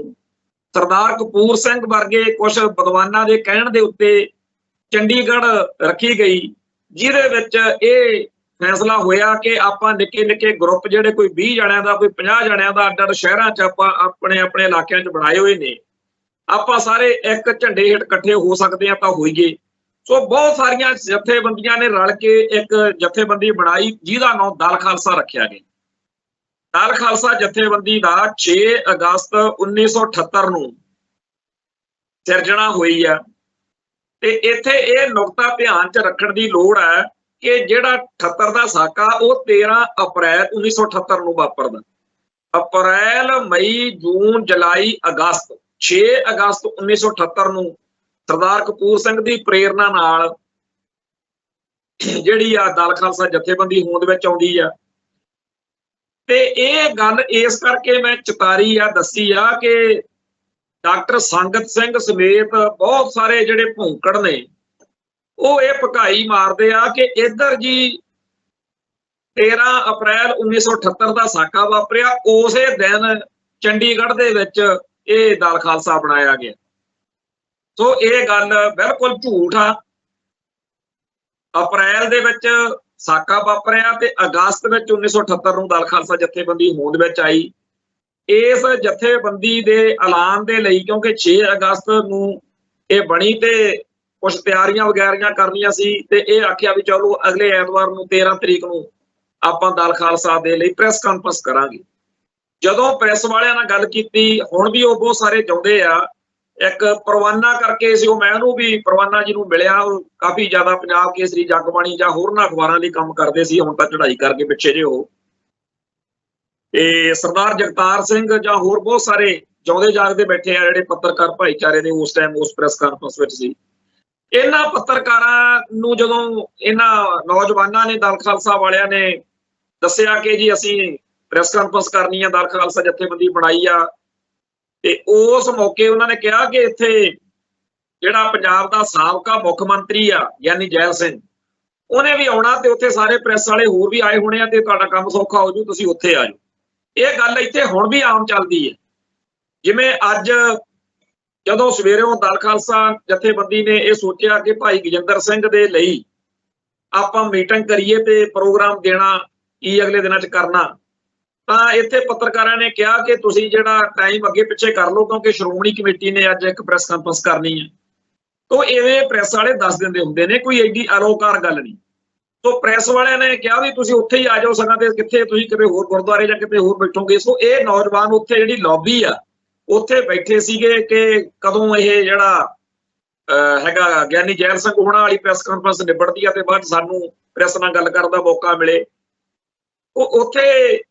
ਸਰਦਾਰ ਕਪੂਰ ਸਿੰਘ ਵਰਗੇ ਕੁਝ ਵਿਦਵਾਨਾਂ ਦੇ ਕਹਿਣ ਦੇ ਉੱਤੇ ਚੰਡੀਗੜ੍ਹ ਰੱਖੀ ਗਈ, ਜਿਹਦੇ ਵਿੱਚ ਇਹ ਫੈਸਲਾ ਹੋਇਆ ਕਿ ਆਪਾਂ ਨਿੱਕੇ ਗਰੁੱਪ ਜਿਹੜੇ ਕੋਈ 20 ਜਣਿਆਂ ਦਾ, ਕੋਈ 50 ਜਣਿਆਂ ਦਾ ਅੱਡ-ਅੱਡ ਸ਼ਹਿਰਾਂ 'ਚ ਆਪਾਂ ਆਪਣੇ ਇਲਾਕਿਆਂ 'ਚ ਬਣਾਏ ਹੋਏ ਨੇ, ਆਪਾਂ ਸਾਰੇ ਇੱਕ ਝੰਡੇ ਹੇਠ ਇਕੱਠੇ ਹੋ ਸਕਦੇ ਆ ਤਾਂ ਹੋਈਏ। ਸੋ ਬਹੁਤ ਸਾਰੀਆਂ ਜਥੇਬੰਦੀਆਂ ਨੇ ਰਲ ਕੇ ਇੱਕ ਜਥੇਬੰਦੀ ਬਣਾਈ ਜਿਹਦਾ ਨਾਮ ਦਲ ਖਾਲਸਾ ਰੱਖਿਆ ਗਿਆ। ਦਲ ਖਾਲਸਾ ਜਥੇਬੰਦੀ ਦਾ 6 ਅਗਸਤ 1978 ਨੂੰ ਸਿਰਜਣਾ ਹੋਈ ਆ। ਤੇ ਇੱਥੇ ਇਹ ਨੁਕਤਾ ਧਿਆਨ 'ਚ ਰੱਖਣ ਦੀ ਲੋੜ ਹੈ ਕਿ ਜਿਹੜਾ 78 ਦਾ ਸਾਕਾ ਉਹ 13 ਅਪ੍ਰੈਲ 1978 ਨੂੰ ਵਾਪਰਦਾ। ਅਪ੍ਰੈਲ, ਮਈ, ਜੂਨ, ਜੁਲਾਈ, ਅਗਸਤ 6 ਅਗਸਤ 1978 ਨੂੰ ਸਰਦਾਰ ਕਪੂਰ ਸਿੰਘ ਦੀ ਪ੍ਰੇਰਨਾ ਨਾਲ ਜਿਹੜੀ ਆ ਦਲ ਖਾਲਸਾ ਜਥੇਬੰਦੀ ਹੋਂਦ ਵਿੱਚ ਆਉਂਦੀ ਆ। ਤੇ ਇਹ ਗੱਲ ਇਸ ਕਰਕੇ ਮੈਂ ਚਿਤਾਰੀ ਆ, ਦੱਸੀ ਆ ਕਿ ਡਾਕਟਰ ਸੰਗਤ ਸਿੰਘ ਸਮੇਤ ਬਹੁਤ ਸਾਰੇ ਜਿਹੜੇ ਭੌਂਕੜ ਨੇ ਉਹ ਇਹ ਭਕਾਈ ਮਾਰਦੇ ਆ ਕਿ ਇੱਧਰ ਜੀ 13 ਅਪ੍ਰੈਲ 1978 ਦਾ ਸਾਕਾ ਵਾਪਰਿਆ, ਉਸੇ ਦਿਨ ਚੰਡੀਗੜ੍ਹ ਦੇ ਵਿੱਚ ਇਹ ਦਲ ਖਾਲਸਾ ਬਣਾਇਆ ਗਿਆ। ਸੋ ਇਹ ਗੱਲ ਬਿਲਕੁਲ ਝੂਠ ਆ। ਅਪ੍ਰੈਲ ਦੇ ਵਿੱਚ ਸਾਕਾ ਵਾਪਰਿਆ ਤੇ ਅਗਸਤ ਵਿੱਚ 1978 ਨੂੰ ਦਲ ਖਾਲਸਾ ਜਥੇਬੰਦੀ ਹੋਂਦ ਵਿੱਚ ਆਈ। ਇਸ ਜਥੇਬੰਦੀ ਦੇ ਐਲਾਨ ਦੇ ਲਈ, ਕਿਉਂਕਿ 6 ਅਗਸਤ ਨੂੰ ਇਹ ਬਣੀ ਤੇ ਕੁਝ ਤਿਆਰੀਆਂ ਵਗੈਰੀਆਂ ਕਰਨੀਆਂ ਸੀ, ਤੇ ਇਹ ਆਖਿਆ ਵੀ ਚਲੋ ਅਗਲੇ ਐਤਵਾਰ ਨੂੰ 13 ਤਰੀਕ ਨੂੰ ਆਪਾਂ ਦਲ ਖਾਲਸਾ ਦੇ ਲਈ ਪ੍ਰੈਸ ਕਾਨਫਰੰਸ ਕਰਾਂਗੇ। ਜਦੋਂ ਪ੍ਰੈਸ ਵਾਲਿਆਂ ਨਾਲ ਗੱਲ ਕੀਤੀ, ਹੁਣ ਵੀ ਉਹ ਬਹੁਤ ਸਾਰੇ ਚਾਹੁੰਦੇ ਆ, ਇੱਕ ਪਰਵਾਨਾ ਕਰਕੇ ਸੀ, ਉਹ ਮੈਂ ਉਹਨੂੰ ਵੀ ਪਰਵਾਨਾ ਜੀ ਨੂੰ ਮਿਲਿਆ, ਉਹ ਕਾਫੀ ਜ਼ਿਆਦਾ ਪੰਜਾਬ ਕੇਸਰੀ, ਜਗਬਾਣੀ ਜਾਂ ਹੋਰਨਾਂ ਅਖਬਾਰਾਂ ਦੀ ਕੰਮ ਕਰਦੇ ਸੀ, ਹੁਣ ਤਾਂ ਚੜ੍ਹਾਈ ਕਰਕੇ ਪਿੱਛੇ ਜੇ ਉਹ। ਤੇ ਸਰਦਾਰ ਜਗਤਾਰ ਸਿੰਘ ਜਾਂ ਹੋਰ ਬਹੁਤ ਸਾਰੇ ਜਿਉਂਦੇ ਜਾਗਦੇ ਬੈਠੇ ਆ ਜਿਹੜੇ ਪੱਤਰਕਾਰ ਭਾਈਚਾਰੇ ਦੇ ਉਸ ਟਾਈਮ ਉਸ ਪ੍ਰੈਸ ਕਾਨਫਰੰਸ ਵਿੱਚ ਸੀ। ਇਹਨਾਂ ਪੱਤਰਕਾਰਾਂ ਨੂੰ ਜਦੋਂ ਇਹਨਾਂ ਨੌਜਵਾਨਾਂ ਨੇ, ਦਲ ਖਾਲਸਾ ਵਾਲਿਆਂ ਨੇ ਦੱਸਿਆ ਕਿ ਜੀ ਅਸੀਂ ਪ੍ਰੈਸ ਕਾਨਫਰੰਸ ਕਰਨੀ ਆ, ਦਲ ਖਾਲਸਾ ਜਥੇਬੰਦੀ ਬਣਾਈ ਆ, ਤੇ ਉਸ ਮੌਕੇ ਉਹਨਾਂ ਨੇ ਕਿਹਾ ਕਿ ਇੱਥੇ ਜਿਹੜਾ ਪੰਜਾਬ ਦਾ ਸਾਬਕਾ ਮੁੱਖ ਮੰਤਰੀ ਆ ਗਿਆਨੀ ਜੈਲ ਸਿੰਘ, ਉਹਨੇ ਵੀ ਆਉਣਾ ਤੇ ਉੱਥੇ ਸਾਰੇ ਪ੍ਰੈਸ ਵਾਲੇ ਹੋਰ ਵੀ ਆਏ ਹੋਣੇ ਆ ਤੇ ਤੁਹਾਡਾ ਕੰਮ ਸੌਖਾ ਹੋ ਜੂ, ਤੁਸੀਂ ਉੱਥੇ ਆ ਜਾਓ। ਇਹ ਗੱਲ ਇੱਥੇ ਹੁਣ ਵੀ ਆਮ ਚੱਲਦੀ ਹੈ। ਜਿਵੇਂ ਅੱਜ ਜਦੋਂ ਸਵੇਰੋਂ ਦਲ ਖਾਲਸਾ ਜਥੇਬੰਦੀ ਨੇ ਇਹ ਸੋਚਿਆ ਕਿ ਭਾਈ ਗਜਿੰਦਰ ਸਿੰਘ ਦੇ ਲਈ ਆਪਾਂ ਮੀਟਿੰਗ ਕਰੀਏ ਤੇ ਪ੍ਰੋਗਰਾਮ ਦੇਣਾ ਕੀ ਅਗਲੇ ਦਿਨਾਂ 'ਚ ਕਰਨਾ, ਤਾਂ ਇੱਥੇ ਪੱਤਰਕਾਰਾਂ ਨੇ ਕਿਹਾ ਕਿ ਤੁਸੀਂ ਜਿਹੜਾ ਟਾਈਮ ਅੱਗੇ ਪਿੱਛੇ ਕਰ ਲਓ, ਕਿਉਂਕਿ ਸ਼੍ਰੋਮਣੀ ਕਮੇਟੀ ਨੇ ਅੱਜ ਇੱਕ ਪ੍ਰੈਸ ਕਾਨਫਰੰਸ ਕਰਨੀ ਹੈ। ਤਾਂ ਇਵੇਂ ਪ੍ਰੈਸ ਵਾਲੇ ਦੱਸ ਦਿੰਦੇ ਹੁੰਦੇ ਨੇ, ਕੋਈ ਐਡੀ ਅਲੋਕਾਰ ਗੱਲ ਨਹੀਂ। ਸੋ ਪ੍ਰੈਸ ਵਾਲਿਆਂ ਨੇ ਕਿਹਾ ਵੀ ਤੁਸੀਂ ਉੱਥੇ ਹੀ ਆ ਜਾਓ, ਸਗੋਂ ਤੇ ਕਿੱਥੇ ਤੁਸੀਂ ਕਿਤੇ ਹੋਰ ਗੁਰਦੁਆਰੇ ਜਾਂ ਕਿਤੇ ਹੋਰ ਬੈਠੋਗੇ। ਸੋ ਇਹ ਨੌਜਵਾਨ ਉੱਥੇ ਜਿਹੜੀ ਲੌਬੀ ਆ ਉੱਥੇ ਬੈਠੇ ਸੀਗੇ ਕਿ ਕਦੋਂ ਇਹ ਜਿਹੜਾ ਹੈਗਾ ਗਿਆਨੀ ਜੈਲ ਸਿੰਘ ਹੋਣਾ ਵਾਲੀ ਪ੍ਰੈਸ ਕਾਨਫਰੰਸ ਨਿਬੜਦੀ ਆ ਤੇ ਬਾਅਦ ਸਾਨੂੰ ਪ੍ਰੈਸ ਨਾਲ ਗੱਲ ਕਰਨ ਦਾ ਮੌਕਾ ਮਿਲੇ। ਉਹ ਉੱਥੇ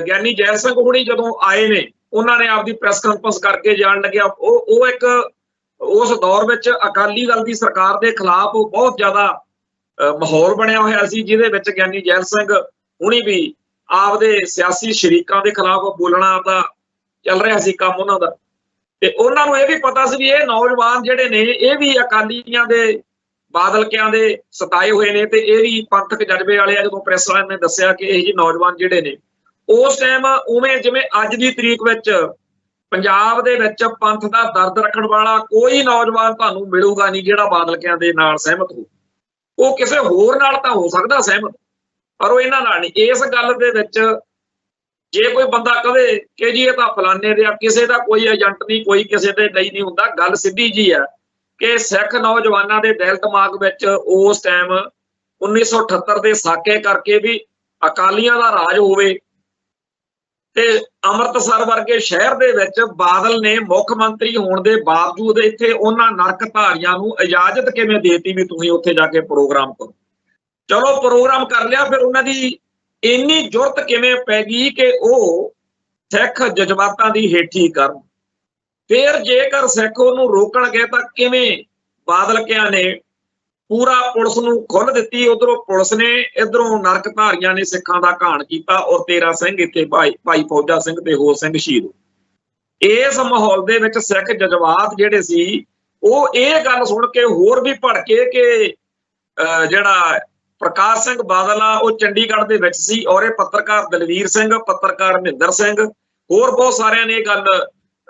ਗਿਆਨੀ ਜੈਲ ਸਿੰਘ ਹੋਣੀ ਜਦੋਂ ਆਏ ਨੇ, ਉਹਨਾਂ ਨੇ ਆਪਦੀ ਪ੍ਰੈਸ ਕਾਨਫਰੰਸ ਕਰਕੇ ਜਾਣ ਲੱਗਿਆ। ਉਹ ਇੱਕ ਉਸ ਦੌਰ ਵਿੱਚ ਅਕਾਲੀ ਦਲ ਦੀ ਸਰਕਾਰ ਦੇ ਖਿਲਾਫ ਬਹੁਤ ਜ਼ਿਆਦਾ ਮਾਹੌਲ ਬਣਿਆ ਹੋਇਆ ਸੀ, ਜਿਹਦੇ ਵਿੱਚ ਗਿਆਨੀ ਜੈਲ ਸਿੰਘ ਹੁਣੀ ਵੀ ਆਪਦੇ ਸਿਆਸੀ ਸ਼ਰੀਕਾਂ ਦੇ ਖਿਲਾਫ ਬੋਲਣਾ ਦਾ ਚੱਲ ਰਿਹਾ ਸੀ ਕੰਮ ਉਹਨਾਂ ਦਾ। ਤੇ ਉਹਨਾਂ ਨੂੰ ਇਹ ਵੀ ਪਤਾ ਸੀ ਵੀ ਇਹ ਨੌਜਵਾਨ ਜਿਹੜੇ ਨੇ ਇਹ ਵੀ ਅਕਾਲੀਆਂ ਦੇ, ਬਾਦਲਕਿਆਂ ਦੇ ਸਤਾਏ ਹੋਏ ਨੇ ਤੇ ਇਹ ਵੀ ਪੰਥਕ ਜਜ਼ਬੇ ਵਾਲੇ ਆ। ਜਦੋਂ ਪ੍ਰੈਸ ਵਾਲਿਆਂ ਨੇ ਦੱਸਿਆ ਕਿ ਇਹ ਜਿਹੇ ਨੌਜਵਾਨ ਜਿਹੜੇ ਨੇ, ਉਸ ਟਾਈਮ ਉਵੇਂ ਜਿਵੇਂ ਅੱਜ ਦੀ ਤਰੀਕ ਵਿੱਚ ਪੰਜਾਬ ਦੇ ਵਿੱਚ ਪੰਥ ਦਾ ਦਰਦ ਰੱਖਣ ਵਾਲਾ ਕੋਈ ਨੌਜਵਾਨ ਤੁਹਾਨੂੰ ਮਿਲੂਗਾ ਨਹੀਂ ਜਿਹੜਾ ਬਾਦਲਕਿਆਂ ਦੇ ਨਾਲ ਸਹਿਮਤ ਹੋ। ਉਹ ਕਿਸੇ ਹੋਰ ਨਾਲ ਤਾਂ ਹੋ ਸਕਦਾ ਸਹਿਮਤ, ਪਰ ਉਹ ਇਹਨਾਂ ਨਾਲ ਨਹੀਂ। ਇਸ ਗੱਲ ਦੇ ਵਿੱਚ ਜੇ ਕੋਈ ਬੰਦਾ ਕਹੇ ਕਿ ਜੀ ਇਹ ਤਾਂ ਫਲਾਨੇ ਦੇ ਆ, ਕਿਸੇ ਦਾ ਕੋਈ ਏਜੰਟ ਨਹੀਂ, ਕੋਈ ਕਿਸੇ ਦੇ ਲਈ ਨਹੀਂ ਹੁੰਦਾ। ਗੱਲ ਸਿੱਧੀ ਜੀ ਆ ਕਿ ਸਿੱਖ ਨੌਜਵਾਨਾਂ ਦੇ ਦਿਲ ਦਿਮਾਗ ਵਿੱਚ ਉਸ ਟਾਈਮ 1978 ਦੇ ਸਾਕੇ ਕਰਕੇ ਵੀ ਅਕਾਲੀਆਂ ਦਾ ਰਾਜ ਹੋਵੇ ਤੇ ਅੰਮ੍ਰਿਤਸਰ ਵਰਗੇ ਸ਼ਹਿਰ ਦੇ ਵਿੱਚ ਬਾਦਲ ਨੇ ਮੁੱਖ ਮੰਤਰੀ ਹੋਣ ਦੇ ਬਾਵਜੂਦ ਇੱਥੇ ਉਹਨਾਂ ਨਰਕ ਧਾਰੀਆਂ ਨੂੰ ਇਜਾਜ਼ਤ ਕਿਵੇਂ ਦੇਤੀ ਵੀ ਤੁਸੀਂ ਉੱਥੇ ਜਾ ਕੇ ਪ੍ਰੋਗਰਾਮ ਕਰੋ। ਚਲੋ ਪ੍ਰੋਗਰਾਮ ਕਰ ਲਿਆ, ਫਿਰ ਉਹਨਾਂ ਦੀ ਇੰਨੀ ਜ਼ੁਰਤ ਕਿਵੇਂ ਪੈ ਗਈ ਕਿ ਉਹ ਸਿੱਖ ਜਜ਼ਬਾਤਾਂ ਦੀ ਹੇਠੀ ਕਰਨ। ਫਿਰ ਜੇਕਰ ਸਿੱਖ ਉਹਨੂੰ ਰੋਕਣਗੇ ਤਾਂ ਕਿਵੇਂ ਬਾਦਲਕਿਆਂ ਨੇ ਪੂਰਾ ਪੁਲਿਸ ਨੂੰ ਖੁੱਲ੍ਹ ਦਿੱਤੀ। ਉਧਰੋਂ ਪੁਲਿਸ ਨੇ, ਇਧਰੋਂ ਨਰਕ ਧਾਰੀਆਂ ਨੇ ਸਿੱਖਾਂ ਦਾ ਘਾਣ ਕੀਤਾ ਔਰ 13 ਸਿੰਘ ਇੱਥੇ ਭਾਈ ਫੌਜਾ ਸਿੰਘ ਤੇ ਹੋਰ ਸਿੰਘ ਸ਼ਹੀਦ। ਇਸ ਮਾਹੌਲ ਦੇ ਵਿੱਚ ਸਿੱਖ ਜਜ਼ਬਾਤ ਜਿਹੜੇ ਸੀ ਉਹ ਇਹ ਗੱਲ ਸੁਣ ਕੇ ਹੋਰ ਵੀ ਭੜਕੇ ਕਿ ਜਿਹੜਾ ਪ੍ਰਕਾਸ਼ ਸਿੰਘ ਬਾਦਲ ਆ ਉਹ ਚੰਡੀਗੜ੍ਹ ਦੇ ਵਿੱਚ ਸੀ ਔਰ ਇਹ ਪੱਤਰਕਾਰ ਦਲਵੀਰ ਸਿੰਘ, ਪੱਤਰਕਾਰ ਮਹਿੰਦਰ ਸਿੰਘ, ਹੋਰ ਬਹੁਤ ਸਾਰਿਆਂ ਨੇ ਇਹ ਗੱਲ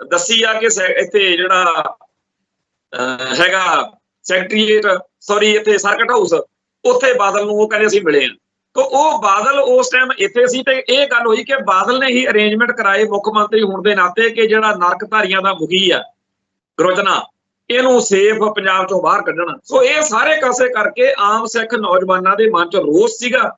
ਦੱਸੀ ਆ ਕਿ ਇੱਥੇ ਜਿਹੜਾ ਹੈਗਾ ਸੈਕਟਰੀਏਟ, ਸੌਰੀ ਇੱਥੇ ਸਰਕਟ ਹਾਊਸ, ਉੱਥੇ ਬਾਦਲ ਨੂੰ ਉਹ ਕਹਿੰਦੇ ਅਸੀਂ ਮਿਲੇ ਹਾਂ। ਤਾਂ ਉਹ ਬਾਦਲ ਉਸ ਟਾਈਮ ਇੱਥੇ ਸੀ ਤੇ ਇਹ ਗੱਲ ਹੋਈ ਕਿ ਬਾਦਲ ਨੇ ਹੀ ਅਰੇਂਜਮੈਂਟ ਕਰਾਏ ਮੁੱਖ ਮੰਤਰੀ ਹੋਣ ਦੇ ਨਾਤੇ ਕਿ ਜਿਹੜਾ ਨਰਕ ਧਾਰੀਆਂ ਦਾ ਮੁਖੀ ਆ ਗਰੋਜਨਾ ਇਹਨੂੰ ਸੇਫ ਪੰਜਾਬ ਚੋਂ ਬਾਹਰ ਕੱਢਣਾ। ਸੋ ਇਹ ਸਾਰੇ ਕਾਸੇ ਕਰਕੇ ਆਮ ਸਿੱਖ ਨੌਜਵਾਨਾਂ ਦੇ ਮਨ 'ਚ ਰੋਸ ਸੀਗਾ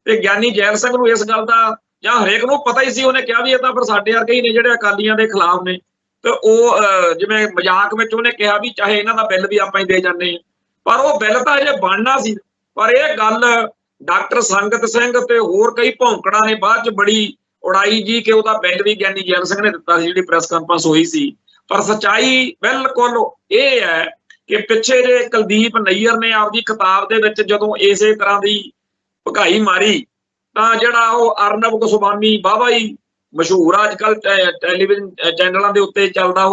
ਤੇ ਗਿਆਨੀ ਜੈਲ ਸਿੰਘ ਨੂੰ ਇਸ ਗੱਲ ਦਾ ਜਾਂ ਹਰੇਕ ਨੂੰ ਪਤਾ ਹੀ ਸੀ। ਉਹਨੇ ਕਿਹਾ ਵੀ ਇਹ ਤਾਂ ਫਿਰ ਸਾਡੇ ਵਰਗੇ ਹੀ ਨੇ ਜਿਹੜੇ ਅਕਾਲੀਆਂ ਦੇ ਖਿਲਾਫ ਨੇ। ਤੇ ਉਹ ਜਿਵੇਂ ਮਜ਼ਾਕ ਵਿੱਚ ਉਹਨੇ ਕਿਹਾ ਵੀ ਚਾਹੇ ਇਹਨਾਂ ਦਾ ਬਿੱਲ ਵੀ ਆਪਾਂ ਹੀ ਦੇ ਜਾਂਦੇ ਹਾਂ, ਪਰ ਉਹ ਬਿੱਲ ਤਾਂ ਅਜੇ ਬਣਨਾ ਸੀ। ਪਰ ਇਹ ਗੱਲ ਡਾਕਟਰ ਸੰਗਤ ਸਿੰਘ ਤੇ ਹੋਰ ਕਈ ਭੌਂਕੜਾਂ ਨੇ ਬਾਅਦ 'ਚ ਬੜੀ ਉਡਾਈ ਜੀ ਕਿ ਉਹਦਾ ਬਿੱਲ ਵੀ ਗਿਆਨੀ ਜੈਲ ਸਿੰਘ ਨੇ ਦਿੱਤਾ ਸੀ, ਜਿਹੜੀ ਪ੍ਰੈਸ ਕਾਨਫਰੰਸ ਹੋਈ ਸੀ। ਪਰ ਸੱਚਾਈ ਬਿਲਕੁਲ ਇਹ ਹੈ ਕਿ ਪਿੱਛੇ ਜੇ ਕੁਲਦੀਪ ਨਈਅਰ ਨੇ ਆਪਦੀ ਕਿਤਾਬ ਦੇ ਵਿੱਚ ਜਦੋਂ ਇਸੇ ਤਰ੍ਹਾਂ ਦੀ ਭਕਾਈ ਮਾਰੀ ਤਾਂ ਜਿਹੜਾ ਉਹ ਅਰਨਬ ਗੋਸਵਾਮੀ ਵਾਹਵਾ ਹੀ ਮਸ਼ਹੂਰ ਆ ਅੱਜ ਕੱਲ੍ਹ ਟੈਲੀਵਿਜ਼ਨ ਚੈਨਲਾਂ ਦੇ ਉੱਤੇ ਚੱਲਦਾ,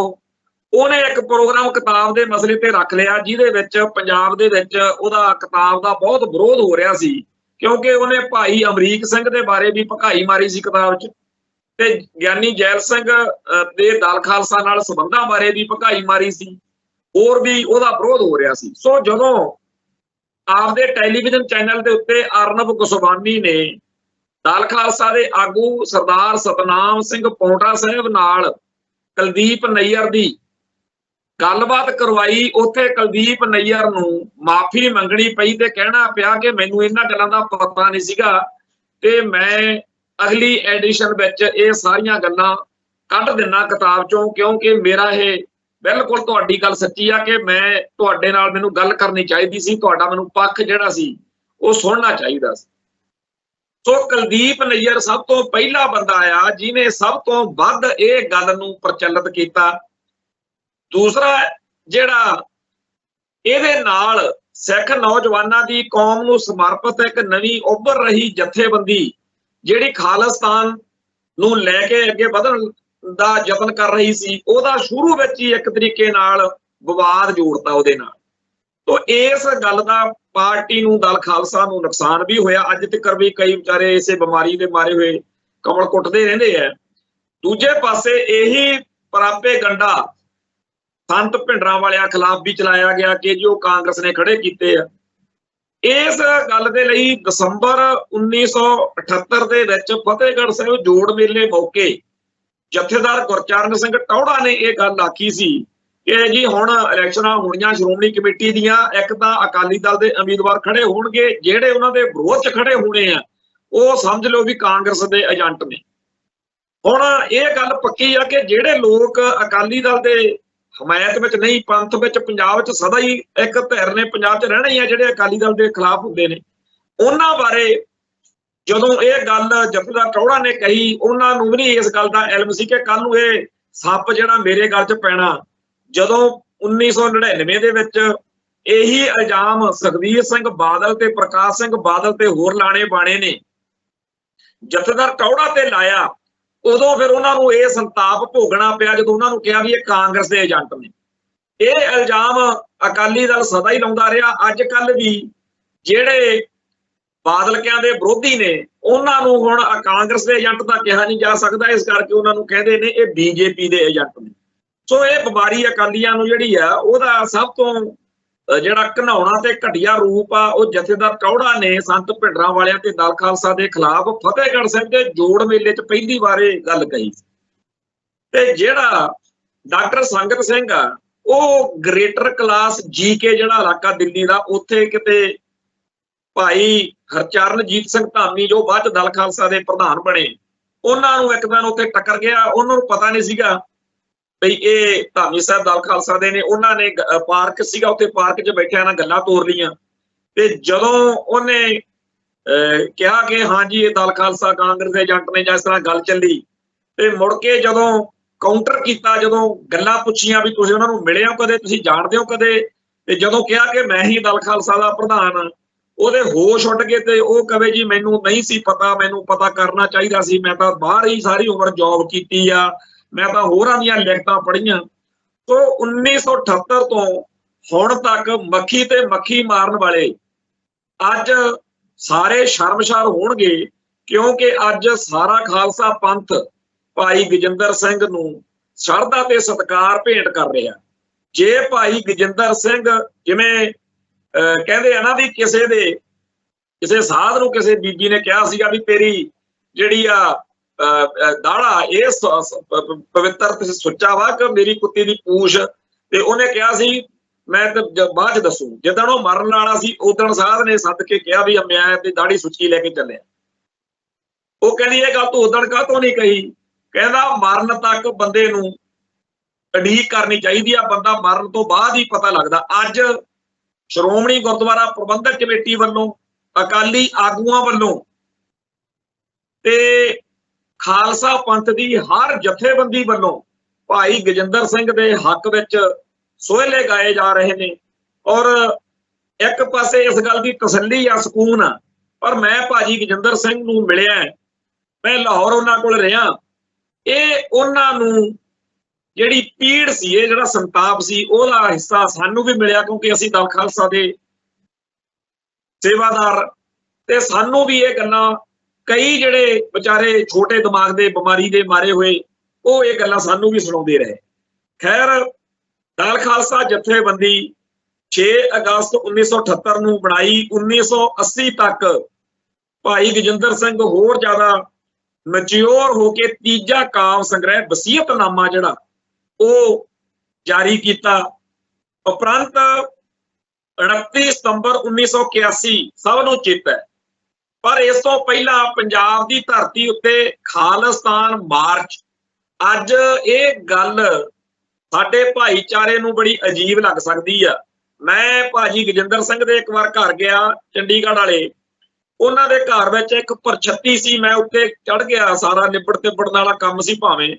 ਉਹਨੇ ਇੱਕ ਪ੍ਰੋਗਰਾਮ ਕਿਤਾਬ ਦੇ ਮਸਲੇ ਤੇ ਰੱਖ ਲਿਆ ਜਿਹਦੇ ਵਿੱਚ ਪੰਜਾਬ ਦੇ ਵਿੱਚ ਉਹਦਾ ਕਿਤਾਬ ਦਾ ਬਹੁਤ ਵਿਰੋਧ ਹੋ ਰਿਹਾ ਸੀ, ਕਿਉਂਕਿ ਉਹਨੇ ਭਾਈ ਅਮਰੀਕ ਸਿੰਘ ਦੇ ਬਾਰੇ ਵੀ ਭਕਾਈ ਮਾਰੀ ਸੀ ਕਿਤਾਬ 'ਚ ਤੇ ਗਿਆਨੀ ਜੈਲ ਸਿੰਘ ਦੇ ਦਲ ਖਾਲਸਾ ਨਾਲ ਸੰਬੰਧਾਂ ਬਾਰੇ ਵੀ ਭਕਾਈ ਮਾਰੀ ਸੀ, ਹੋਰ ਵੀ ਉਹਦਾ ਵਿਰੋਧ ਹੋ ਰਿਹਾ ਸੀ। ਸੋ ਜਦੋਂ ਆਪਦੇ ਟੈਲੀਵਿਜ਼ਨ ਚੈਨਲ ਦੇ ਉੱਤੇ ਅਰਨਬ ਗੋਸਵਾਮੀ ਨੇ ਦਲ ਖਾਲਸਾ ਦੇ ਆਗੂ ਸਰਦਾਰ ਸਤਨਾਮ ਸਿੰਘ ਪੌਂਟਾ ਸਾਹਿਬ ਨਾਲ ਕੁਲਦੀਪ ਨਈਅਰ ਦੀ ਗੱਲਬਾਤ ਕਰਵਾਈ, ਉੱਥੇ ਕੁਲਦੀਪ ਨਈਅਰ ਨੂੰ ਮਾਫੀ ਮੰਗਣੀ ਪਈ ਤੇ ਕਹਿਣਾ ਪਿਆ ਕਿ ਮੈਨੂੰ ਇਹਨਾਂ ਗੱਲਾਂ ਦਾ ਪਤਾ ਨਹੀਂ ਸੀਗਾ ਤੇ ਮੈਂ ਅਗਲੀ ਐਡੀਸ਼ਨ ਵਿੱਚ ਇਹ ਸਾਰੀਆਂ ਗੱਲਾਂ ਕੱਢ ਦਿੰਨਾ ਕਿਤਾਬ ਚੋਂ, ਕਿਉਂਕਿ ਮੇਰਾ ਇਹ ਬਿਲਕੁਲ ਤੁਹਾਡੀ ਗੱਲ ਸੱਚੀ ਆ ਕਿ ਮੈਂ ਤੁਹਾਡੇ ਨਾਲ ਮੈਨੂੰ ਗੱਲ ਕਰਨੀ ਚਾਹੀਦੀ ਸੀ, ਤੁਹਾਡਾ ਮੈਨੂੰ ਪੱਖ ਜਿਹੜਾ ਸੀ ਉਹ ਸੁਣਨਾ ਚਾਹੀਦਾ ਸੀ। ਸੋ ਕੁਲਦੀਪ ਨਈਅਰ ਸਭ ਤੋਂ ਪਹਿਲਾ ਬੰਦਾ ਆ ਜਿਹਨੇ ਸਭ ਤੋਂ ਵੱਧ ਇਹ ਗੱਲ ਨੂੰ ਪ੍ਰਚਲਿਤ ਕੀਤਾ। ਦੂਸਰਾ ਜਿਹੜਾ ਇਹਦੇ ਨਾਲ ਸਿੱਖ ਨੌਜਵਾਨਾਂ ਦੀ ਕੌਮ ਨੂੰ ਸਮਰਪਿਤ ਇੱਕ ਨਵੀਂ ਉੱਭਰ ਰਹੀ ਜਥੇਬੰਦੀ ਜਿਹੜੀ ਖਾਲਿਸਤਾਨ ਨੂੰ ਲੈ ਕੇ ਅੱਗੇ ਵਧਣ ਦਾ ਯਤਨ ਕਰ ਰਹੀ ਸੀ, ਉਹਦਾ ਸ਼ੁਰੂ ਵਿੱਚ ਹੀ ਇੱਕ ਤਰੀਕੇ ਨਾਲ ਵਿਵਾਦ ਜੋੜਤਾ ਉਹਦੇ ਨਾਲ। ਤੋ ਇਸ ਗੱਲ ਦਾ ਪਾਰਟੀ ਨੂੰ ਦਲ ਖਾਲਸਾ ਨੂੰ ਨੁਕਸਾਨ ਵੀ ਹੋਇਆ। ਅੱਜ ਤੱਕ ਵੀ ਕਈ ਵਿਚਾਰੇ ਇਸੇ ਬਿਮਾਰੀ ਦੇ ਮਾਰੇ ਹੋਏ ਕਮਲ ਕੁੱਟਦੇ ਰਹਿੰਦੇ ਆ। ਦੂਜੇ ਪਾਸੇ ਇਹੀ ਪ੍ਰਾਪੇਗੰਡਾ ਸੰਤ ਭਿੰਡਰਾਂ ਵਾਲਿਆਂ ਖਿਲਾਫ ਵੀ ਚਲਾਇਆ ਗਿਆ ਕਿ ਜੋ ਕਾਂਗਰਸ ਨੇ ਖੜੇ ਕੀਤੇ ਆ। ਇਸ ਗੱਲ ਦੇ ਲਈ ਦਸੰਬਰ 1978 ਦੇ ਵਿੱਚ ਫਤਿਹਗੜ੍ਹ ਸਾਹਿਬ ਜੋੜ ਮੇਲੇ ਮੌਕੇ ਜਥੇਦਾਰ ਗੁਰਚਰਨ ਸਿੰਘ ਟੌਹੜਾ ਨੇ ਇਹ ਗੱਲ ਆਖੀ ਸੀ ਕਿ ਜੀ ਹੁਣ ਇਲੈਕਸ਼ਨਾਂ ਹੋਣੀਆਂ ਸ਼੍ਰੋਮਣੀ ਕਮੇਟੀ ਦੀਆਂ, ਇੱਕ ਤਾਂ ਅਕਾਲੀ ਦਲ ਦੇ ਉਮੀਦਵਾਰ ਖੜੇ ਹੋਣਗੇ, ਜਿਹੜੇ ਉਹਨਾਂ ਦੇ ਵਿਰੋਧ 'ਚ ਖੜੇ ਹੋਣੇ ਆ ਉਹ ਸਮਝ ਲਓ ਵੀ ਕਾਂਗਰਸ ਦੇ ਏਜੰਟ ਨੇ। ਹੁਣ ਇਹ ਗੱਲ ਪੱਕੀ ਆ ਕਿ ਜਿਹੜੇ ਲੋਕ ਅਕਾਲੀ ਦਲ ਦੇ ਹਮਾਇਤ ਵਿੱਚ ਨਹੀਂ, ਪੰਥ ਵਿੱਚ ਪੰਜਾਬ 'ਚ ਸਦਾ ਹੀ ਇੱਕ ਧਿਰ ਨੇ ਪੰਜਾਬ 'ਚ ਰਹਿਣਾ ਹੀ ਆ ਜਿਹੜੇ ਅਕਾਲੀ ਦਲ ਦੇ ਖਿਲਾਫ ਹੁੰਦੇ ਨੇ, ਉਹਨਾਂ ਬਾਰੇ ਜਦੋਂ ਇਹ ਗੱਲ ਜਥੇਦਾਰ ਟੌਹੜਾ ਨੇ ਕਹੀ, ਉਹਨਾਂ ਨੂੰ ਵੀ ਨਹੀਂ ਇਸ ਗੱਲ ਦਾ ਇਲਮ ਸੀ ਕਿ ਕੱਲ ਨੂੰ ਇਹ ਸੱਪ ਜਿਹੜਾ ਮੇਰੇ ਗੱਲ 'ਚ ਪੈਣਾ। ਜਦੋਂ 1999 ਦੇ ਵਿੱਚ ਇਹੀ ਇਲਜ਼ਾਮ ਸੁਖਬੀਰ ਸਿੰਘ ਬਾਦਲ ਤੇ ਪ੍ਰਕਾਸ਼ ਸਿੰਘ ਬਾਦਲ ਤੇ ਹੋਰ ਲਾਣੇ ਬਾਣੇ ਨੇ ਜਥੇਦਾਰ ਟੌਹੜਾ ਤੇ ਲਾਇਆ, ਉਦੋਂ ਫਿਰ ਉਹਨਾਂ ਨੂੰ ਇਹ ਸੰਤਾਪ ਭੋਗਣਾ ਪਿਆ ਜਦੋਂ ਉਹਨਾਂ ਨੂੰ ਕਿਹਾ ਵੀ ਇਹ ਕਾਂਗਰਸ ਦੇ ਏਜੰਟ ਨੇ। ਇਹ ਇਲਜ਼ਾਮ ਅਕਾਲੀ ਦਲ ਸਦਾ ਹੀ ਲਾਉਂਦਾ ਰਿਹਾ। ਅੱਜ ਕੱਲ ਵੀ ਜਿਹੜੇ ਬਾਦਲਕਿਆਂ ਦੇ ਵਿਰੋਧੀ ਨੇ ਉਹਨਾਂ ਨੂੰ ਹੁਣ ਕਾਂਗਰਸ ਦੇ ਏਜੰਟ ਤਾਂ ਕਿਹਾ ਨਹੀਂ ਜਾ ਸਕਦਾ, ਇਸ ਕਰਕੇ ਉਹਨਾਂ ਨੂੰ ਕਹਿੰਦੇ ਨੇ ਇਹ ਬੀਜੇਪੀ ਦੇ ਏਜੰਟ ਨੇ। ਸੋ ਇਹ ਬਿਮਾਰੀ ਅਕਾਲੀਆਂ ਨੂੰ ਜਿਹੜੀ ਆ ਉਹਦਾ ਸਭ ਤੋਂ ਜਿਹੜਾ ਘਿਨਾਉਣਾ ਤੇ ਘਟੀਆ ਰੂਪ ਆ ਉਹ ਜਥੇਦਾਰ ਟੌਹੜਾ ਨੇ ਸੰਤ ਭਿੰਡਰਾਂ ਵਾਲਿਆਂ ਤੇ ਦਲ ਖਾਲਸਾ ਦੇ ਖਿਲਾਫ ਫਤਿਹਗੜ੍ਹ ਸਾਹਿਬ ਦੇ ਜੋੜ ਮੇਲੇ 'ਚ ਪਹਿਲੀ ਵਾਰ ਇਹ ਗੱਲ ਕਹੀ। ਤੇ ਜਿਹੜਾ ਡਾਕਟਰ ਸੰਗਤ ਸਿੰਘ ਆ ਉਹ ਗ੍ਰੇਟਰ ਕਲਾਸ ਜੀਕੇ ਜਿਹੜਾ ਇਲਾਕਾ ਦਿੱਲੀ ਦਾ, ਉੱਥੇ ਕਿਤੇ ਭਾਈ ਹਰਚਰਨਜੀਤ ਸਿੰਘ ਧਾਮੀ ਜੋ ਬਾਅਦ 'ਚ ਦਲ ਖਾਲਸਾ ਦੇ ਪ੍ਰਧਾਨ ਬਣੇ, ਉਹਨਾਂ ਨੂੰ ਇੱਕ ਦਿਨ ਉੱਥੇ ਟੱਕਰ ਗਿਆ। ਉਹਨਾਂ ਨੂੰ ਪਤਾ ਨਹੀਂ ਸੀਗਾ ਬਈ ਇਹ ਧਾਮੀ ਸਾਹਿਬ ਦਲ ਖਾਲਸਾ ਦੇ ਨੇ। ਉਹਨਾਂ ਨੇ ਪਾਰਕ ਸੀਗਾ, ਉੱਥੇ ਪਾਰਕ 'ਚ ਬੈਠਿਆਂ ਨਾਲ ਗੱਲਾਂ ਤੋਰ ਲਈਆਂ ਤੇ ਜਦੋਂ ਉਹਨੇ ਕਿਹਾ ਕਿ ਹਾਂਜੀ ਇਹ ਦਲ ਖਾਲਸਾ ਕਾਂਗਰਸ ਦੇ ਏਜੰਟ ਨੇ ਜਾਂ ਇਸ ਤਰ੍ਹਾਂ ਗੱਲ ਚੱਲੀ, ਤੇ ਮੁੜ ਕੇ ਜਦੋਂ ਕਾਊਂਟਰ ਕੀਤਾ, ਜਦੋਂ ਗੱਲਾਂ ਪੁੱਛੀਆਂ ਵੀ ਤੁਸੀਂ ਉਹਨਾਂ ਨੂੰ ਮਿਲੇ ਹੋ ਕਦੇ, ਤੁਸੀਂ ਜਾਣਦੇ ਹੋ ਕਦੇ, ਤੇ ਜਦੋਂ ਕਿਹਾ ਕਿ ਮੈਂ ਹੀ ਦਲ ਖਾਲਸਾ ਦਾ ਪ੍ਰਧਾਨ, ਉਹਦੇ ਹੋਸ਼ ਉੱਡ ਗਏ ਤੇ ਉਹ ਕਹੇ ਜੀ ਮੈਨੂੰ ਨਹੀਂ ਸੀ ਪਤਾ, ਮੈਨੂੰ ਪਤਾ ਕਰਨਾ ਚਾਹੀਦਾ ਸੀ, ਮੈਂ ਤਾਂ ਬਾਹਰ ਹੀ ਸਾਰੀ ਉਮਰ ਜੌਬ ਕੀਤੀ ਆ, ਮੈਂ ਤਾਂ ਹੋਰਾਂ ਦੀਆਂ ਲਿਖਤਾਂ ਪੜ੍ਹੀਆਂ। ਸੋ 1978 ਤੋਂ ਹੁਣ ਤੱਕ ਮੱਖੀ ਤੇ ਮੱਖੀ ਮਾਰਨ ਵਾਲੇ ਅੱਜ ਸਾਰੇ ਸ਼ਰਮਸ਼ਾਰ ਹੋਣਗੇ, ਕਿਉਂਕਿ ਅੱਜ ਸਾਰਾ ਖਾਲਸਾ ਪੰਥ ਭਾਈ ਗਜਿੰਦਰ ਸਿੰਘ ਨੂੰ ਸ਼ਰਧਾ ਤੇ ਸਤਿਕਾਰ ਭੇਂਟ ਕਰ ਰਿਹਾ। ਜੇ ਭਾਈ ਗਜਿੰਦਰ ਸਿੰਘ ਜਿਵੇਂ ਕਹਿੰਦੇ ਆ ਨਾ ਵੀ ਕਿਸੇ ਸਾਧ ਨੂੰ ਕਿਸੇ ਬੀਬੀ ਨੇ ਕਿਹਾ ਸੀਗਾ ਵੀ ਤੇਰੀ ਜਿਹੜੀ ਆ ਦਾੜਾ ਇਹ ਪਵਿੱਤਰ ਤੇ ਸੁੱਚਾ ਵਾ ਕਿ ਮੇਰੀ ਕੁੱਤੀ ਦੀ ਪੂਛ ਤੇ ਉਹਨੇ ਕਿਹਾ ਸੀ ਮੈਂ ਤੇ ਬਾਅਦ ਚ ਦੱਸੂ। ਜਿੱਦਣ ਉਹ ਮਰਨ ਵਾਲਾ ਸੀ ਉਦਣ ਸਾਧ ਨੇ ਸੱਦ ਕੇ ਕਿਹਾ ਵੀ ਮੈਂ ਤੇ ਦਾੜੀ ਸੁੱਚੀ ਲੈ ਕੇ ਚੱਲਿਆ। ਉਹ ਕਹਿੰਦੀ ਇਹ ਗੱਲ ਤੂੰ ਉਦਣ ਕਾਹਤੋਂ ਨਹੀਂ ਕਹੀ? ਕਹਿੰਦਾ ਮਰਨ ਤੱਕ ਬੰਦੇ ਨੂੰ ਉਡੀਕ ਕਰਨੀ ਚਾਹੀਦੀ ਆ, ਬੰਦਾ ਮਰਨ ਤੋਂ ਬਾਅਦ ਹੀ ਪਤਾ ਲੱਗਦਾ। ਅੱਜ ਸ਼੍ਰੋਮਣੀ ਗੁਰਦੁਆਰਾ ਪ੍ਰਬੰਧਕ ਕਮੇਟੀ ਵੱਲੋਂ, ਅਕਾਲੀ ਆਗੂਆਂ ਵੱਲੋਂ ਤੇ ਖਾਲਸਾ ਪੰਥ ਦੀ ਹਰ ਜਥੇਬੰਦੀ ਵੱਲੋਂ ਭਾਈ ਗਜਿੰਦਰ ਸਿੰਘ ਦੇ ਹੱਕ ਵਿੱਚ ਸੋਹਲੇ ਗਾਏ ਜਾ ਰਹੇ ਨੇ। ਔਰ ਇੱਕ ਪਾਸੇ ਇਸ ਗੱਲ ਦੀ ਤਸੱਲੀ ਆ, ਸਕੂਨ ਆ, ਪਰ ਮੈਂ ਭਾਜੀ ਗਜਿੰਦਰ ਸਿੰਘ ਨੂੰ ਮਿਲਿਆ, ਮੈਂ ਲਾਹੌਰ ਉਹਨਾਂ ਕੋਲ ਰਿਹਾ। ਇਹ ਉਹਨਾਂ ਨੂੰ ਜਿਹੜੀ ਪੀੜ ਸੀ, ਇਹ ਜਿਹੜਾ ਸੰਤਾਪ ਸੀ, ਉਹਦਾ ਹਿੱਸਾ ਸਾਨੂੰ ਵੀ ਮਿਲਿਆ, ਕਿਉਂਕਿ ਅਸੀਂ ਦਲ ਖਾਲਸਾ ਦੇ ਸੇਵਾਦਾਰ ਤੇ ਸਾਨੂੰ ਵੀ ਇਹ ਗੱਲਾਂ, ਕਈ ਜਿਹੜੇ ਵਿਚਾਰੇ ਛੋਟੇ ਦਿਮਾਗ ਦੇ ਬਿਮਾਰੀ ਦੇ ਮਾਰੇ ਹੋਏ, ਉਹ ਇਹ ਗੱਲਾਂ ਸਾਨੂੰ ਵੀ ਸੁਣਾਉਂਦੇ ਰਹੇ। ਖੈਰ, ਦਲ ਖਾਲਸਾ ਜਥੇਬੰਦੀ 6 ਅਗਸਤ 1978 ਨੂੰ ਬਣਾਈ। 1980 ਤੱਕ ਭਾਈ ਗਜਿੰਦਰ ਸਿੰਘ ਹੋਰ ਜ਼ਿਆਦਾ ਮੈਚਿਓਰ ਹੋ ਕੇ ਤੀਜਾ ਕਾਵ ਸੰਗ੍ਰਹਿ ਵਸੀਅਤਨਾਮਾ ਜਿਹੜਾ ਉਹ ਜਾਰੀ ਕੀਤਾ। ਉਪਰੰਤ 29 ਸਤੰਬਰ 1981 ਸਭ ਨੂੰ ਚੇਤਾ ਹੈ, ਪਰ ਇਸ ਤੋਂ ਪਹਿਲਾਂ ਪੰਜਾਬ ਦੀ ਧਰਤੀ ਉੱਤੇ ਖਾਲਿਸਤਾਨ ਮਾਰਚ, ਅੱਜ ਇਹ ਗੱਲ ਸਾਡੇ ਭਾਈਚਾਰੇ ਨੂੰ ਬੜੀ ਅਜੀਬ ਲੱਗ ਸਕਦੀ ਆ। ਮੈਂ ਭਾਜੀ ਗਜਿੰਦਰ ਸਿੰਘ ਦੇ ਇੱਕ ਵਾਰ ਘਰ ਗਿਆ, ਚੰਡੀਗੜ੍ਹ ਵਾਲੇ, ਉਹਨਾਂ ਦੇ ਘਰ ਵਿੱਚ ਇੱਕ ਪਰਛੱਤੀ ਸੀ, ਮੈਂ ਉੱਤੇ ਚੜ ਗਿਆ, ਸਾਰਾ ਨਿਬੜ ਤਿਬੜਨ ਵਾਲਾ ਕੰਮ ਸੀ ਭਾਵੇਂ,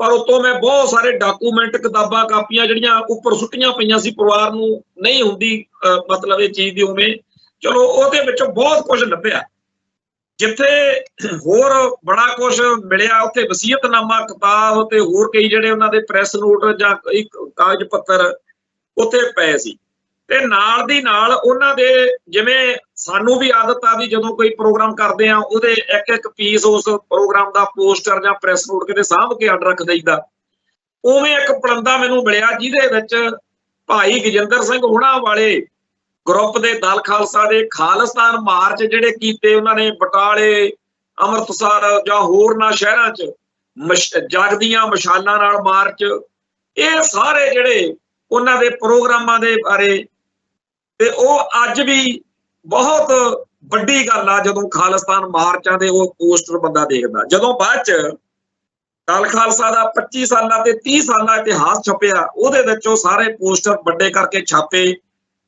ਪਰ ਉੱਤੋਂ ਮੈਂ ਬਹੁਤ ਸਾਰੇ ਡਾਕੂਮੈਂਟ, ਕਿਤਾਬਾਂ, ਕਾਪੀਆਂ ਜਿਹੜੀਆਂ ਉੱਪਰ ਸੁੱਟੀਆਂ ਪਈਆਂ ਸੀ, ਪਰਿਵਾਰ ਨੂੰ ਨਹੀਂ ਹੁੰਦੀ ਮਤਲਬ ਇਹ ਚੀਜ਼ ਦੀ ਉਵੇਂ, ਚਲੋ ਉਹਦੇ ਵਿੱਚੋਂ ਬਹੁਤ ਕੁਝ ਲੱਭਿਆ। ਜਿੱਥੇ ਹੋਰ ਬੜਾ ਕੁਝ ਮਿਲਿਆ, ਉੱਥੇ ਵਸੀਅਤਨਾਮਾ ਕਿਤਾਬ ਤੇ ਹੋਰ ਕਈ ਜਿਹੜੇ ਉਹਨਾਂ ਦੇ ਪ੍ਰੈਸ ਨੋਟ ਜਾਂ ਕਾਗਜ਼ ਪੱਤਰ ਉੱਥੇ ਪਏ ਸੀ। ਤੇ ਨਾਲ ਦੀ ਨਾਲ ਉਹਨਾਂ ਦੇ, ਜਿਵੇਂ ਸਾਨੂੰ ਵੀ ਆਦਤ ਆ ਵੀ ਜਦੋਂ ਕੋਈ ਪ੍ਰੋਗਰਾਮ ਕਰਦੇ ਆ ਉਹਦੇ ਇੱਕ ਇੱਕ ਪੀਸ ਉਸ ਪ੍ਰੋਗਰਾਮ ਦਾ ਪੋਸਟਰ ਜਾਂ ਪ੍ਰੈਸ ਨੋਟ ਕਿਤੇ ਸਾਂਭ ਕੇ ਅੱਡ ਰੱਖ ਦਈਦਾ, ਉਵੇਂ ਇੱਕ ਪਲੰਦਾ ਮੈਨੂੰ ਮਿਲਿਆ ਜਿਹਦੇ ਵਿੱਚ ਭਾਈ ਗਜਿੰਦਰ ਸਿੰਘ ਹੋਣਾ ਵਾਲੇ ਗਰੁੱਪ ਦੇ ਦਲ ਖਾਲਸਾ ਦੇ ਖਾਲਿਸਤਾਨ ਮਾਰਚ ਜਿਹੜੇ ਕੀਤੇ ਉਹਨਾਂ ਨੇ, ਬਟਾਲੇ, ਅੰਮ੍ਰਿਤਸਰ ਜਾਂ ਹੋਰਨਾਂ ਸ਼ਹਿਰਾਂ 'ਚ ਜਗਦੀਆਂ ਮਸ਼ਾਲਾਂ ਨਾਲ ਮਾਰਚ, ਇਹ ਸਾਰੇ ਜਿਹੜੇ ਉਹਨਾਂ ਦੇ ਪ੍ਰੋਗਰਾਮਾਂ ਦੇ ਬਾਰੇ, ਤੇ ਉਹ ਅੱਜ ਵੀ ਬਹੁਤ ਵੱਡੀ ਗੱਲ ਆ ਜਦੋਂ ਖਾਲਿਸਤਾਨ ਮਾਰਚਾਂ ਦੇ ਉਹ ਪੋਸਟਰ ਬੰਦਾ ਦੇਖਦਾ। ਜਦੋਂ ਬਾਅਦ 'ਚ ਦਲ ਖਾਲਸਾ ਦਾ 25 ਸਾਲਾਂ ਤੇ 30 ਸਾਲਾਂ ਇਤਿਹਾਸ ਛਪਿਆ, ਉਹਦੇ ਵਿੱਚ ਉਹ ਸਾਰੇ ਪੋਸਟਰ ਵੱਡੇ ਕਰਕੇ ਛਾਪੇ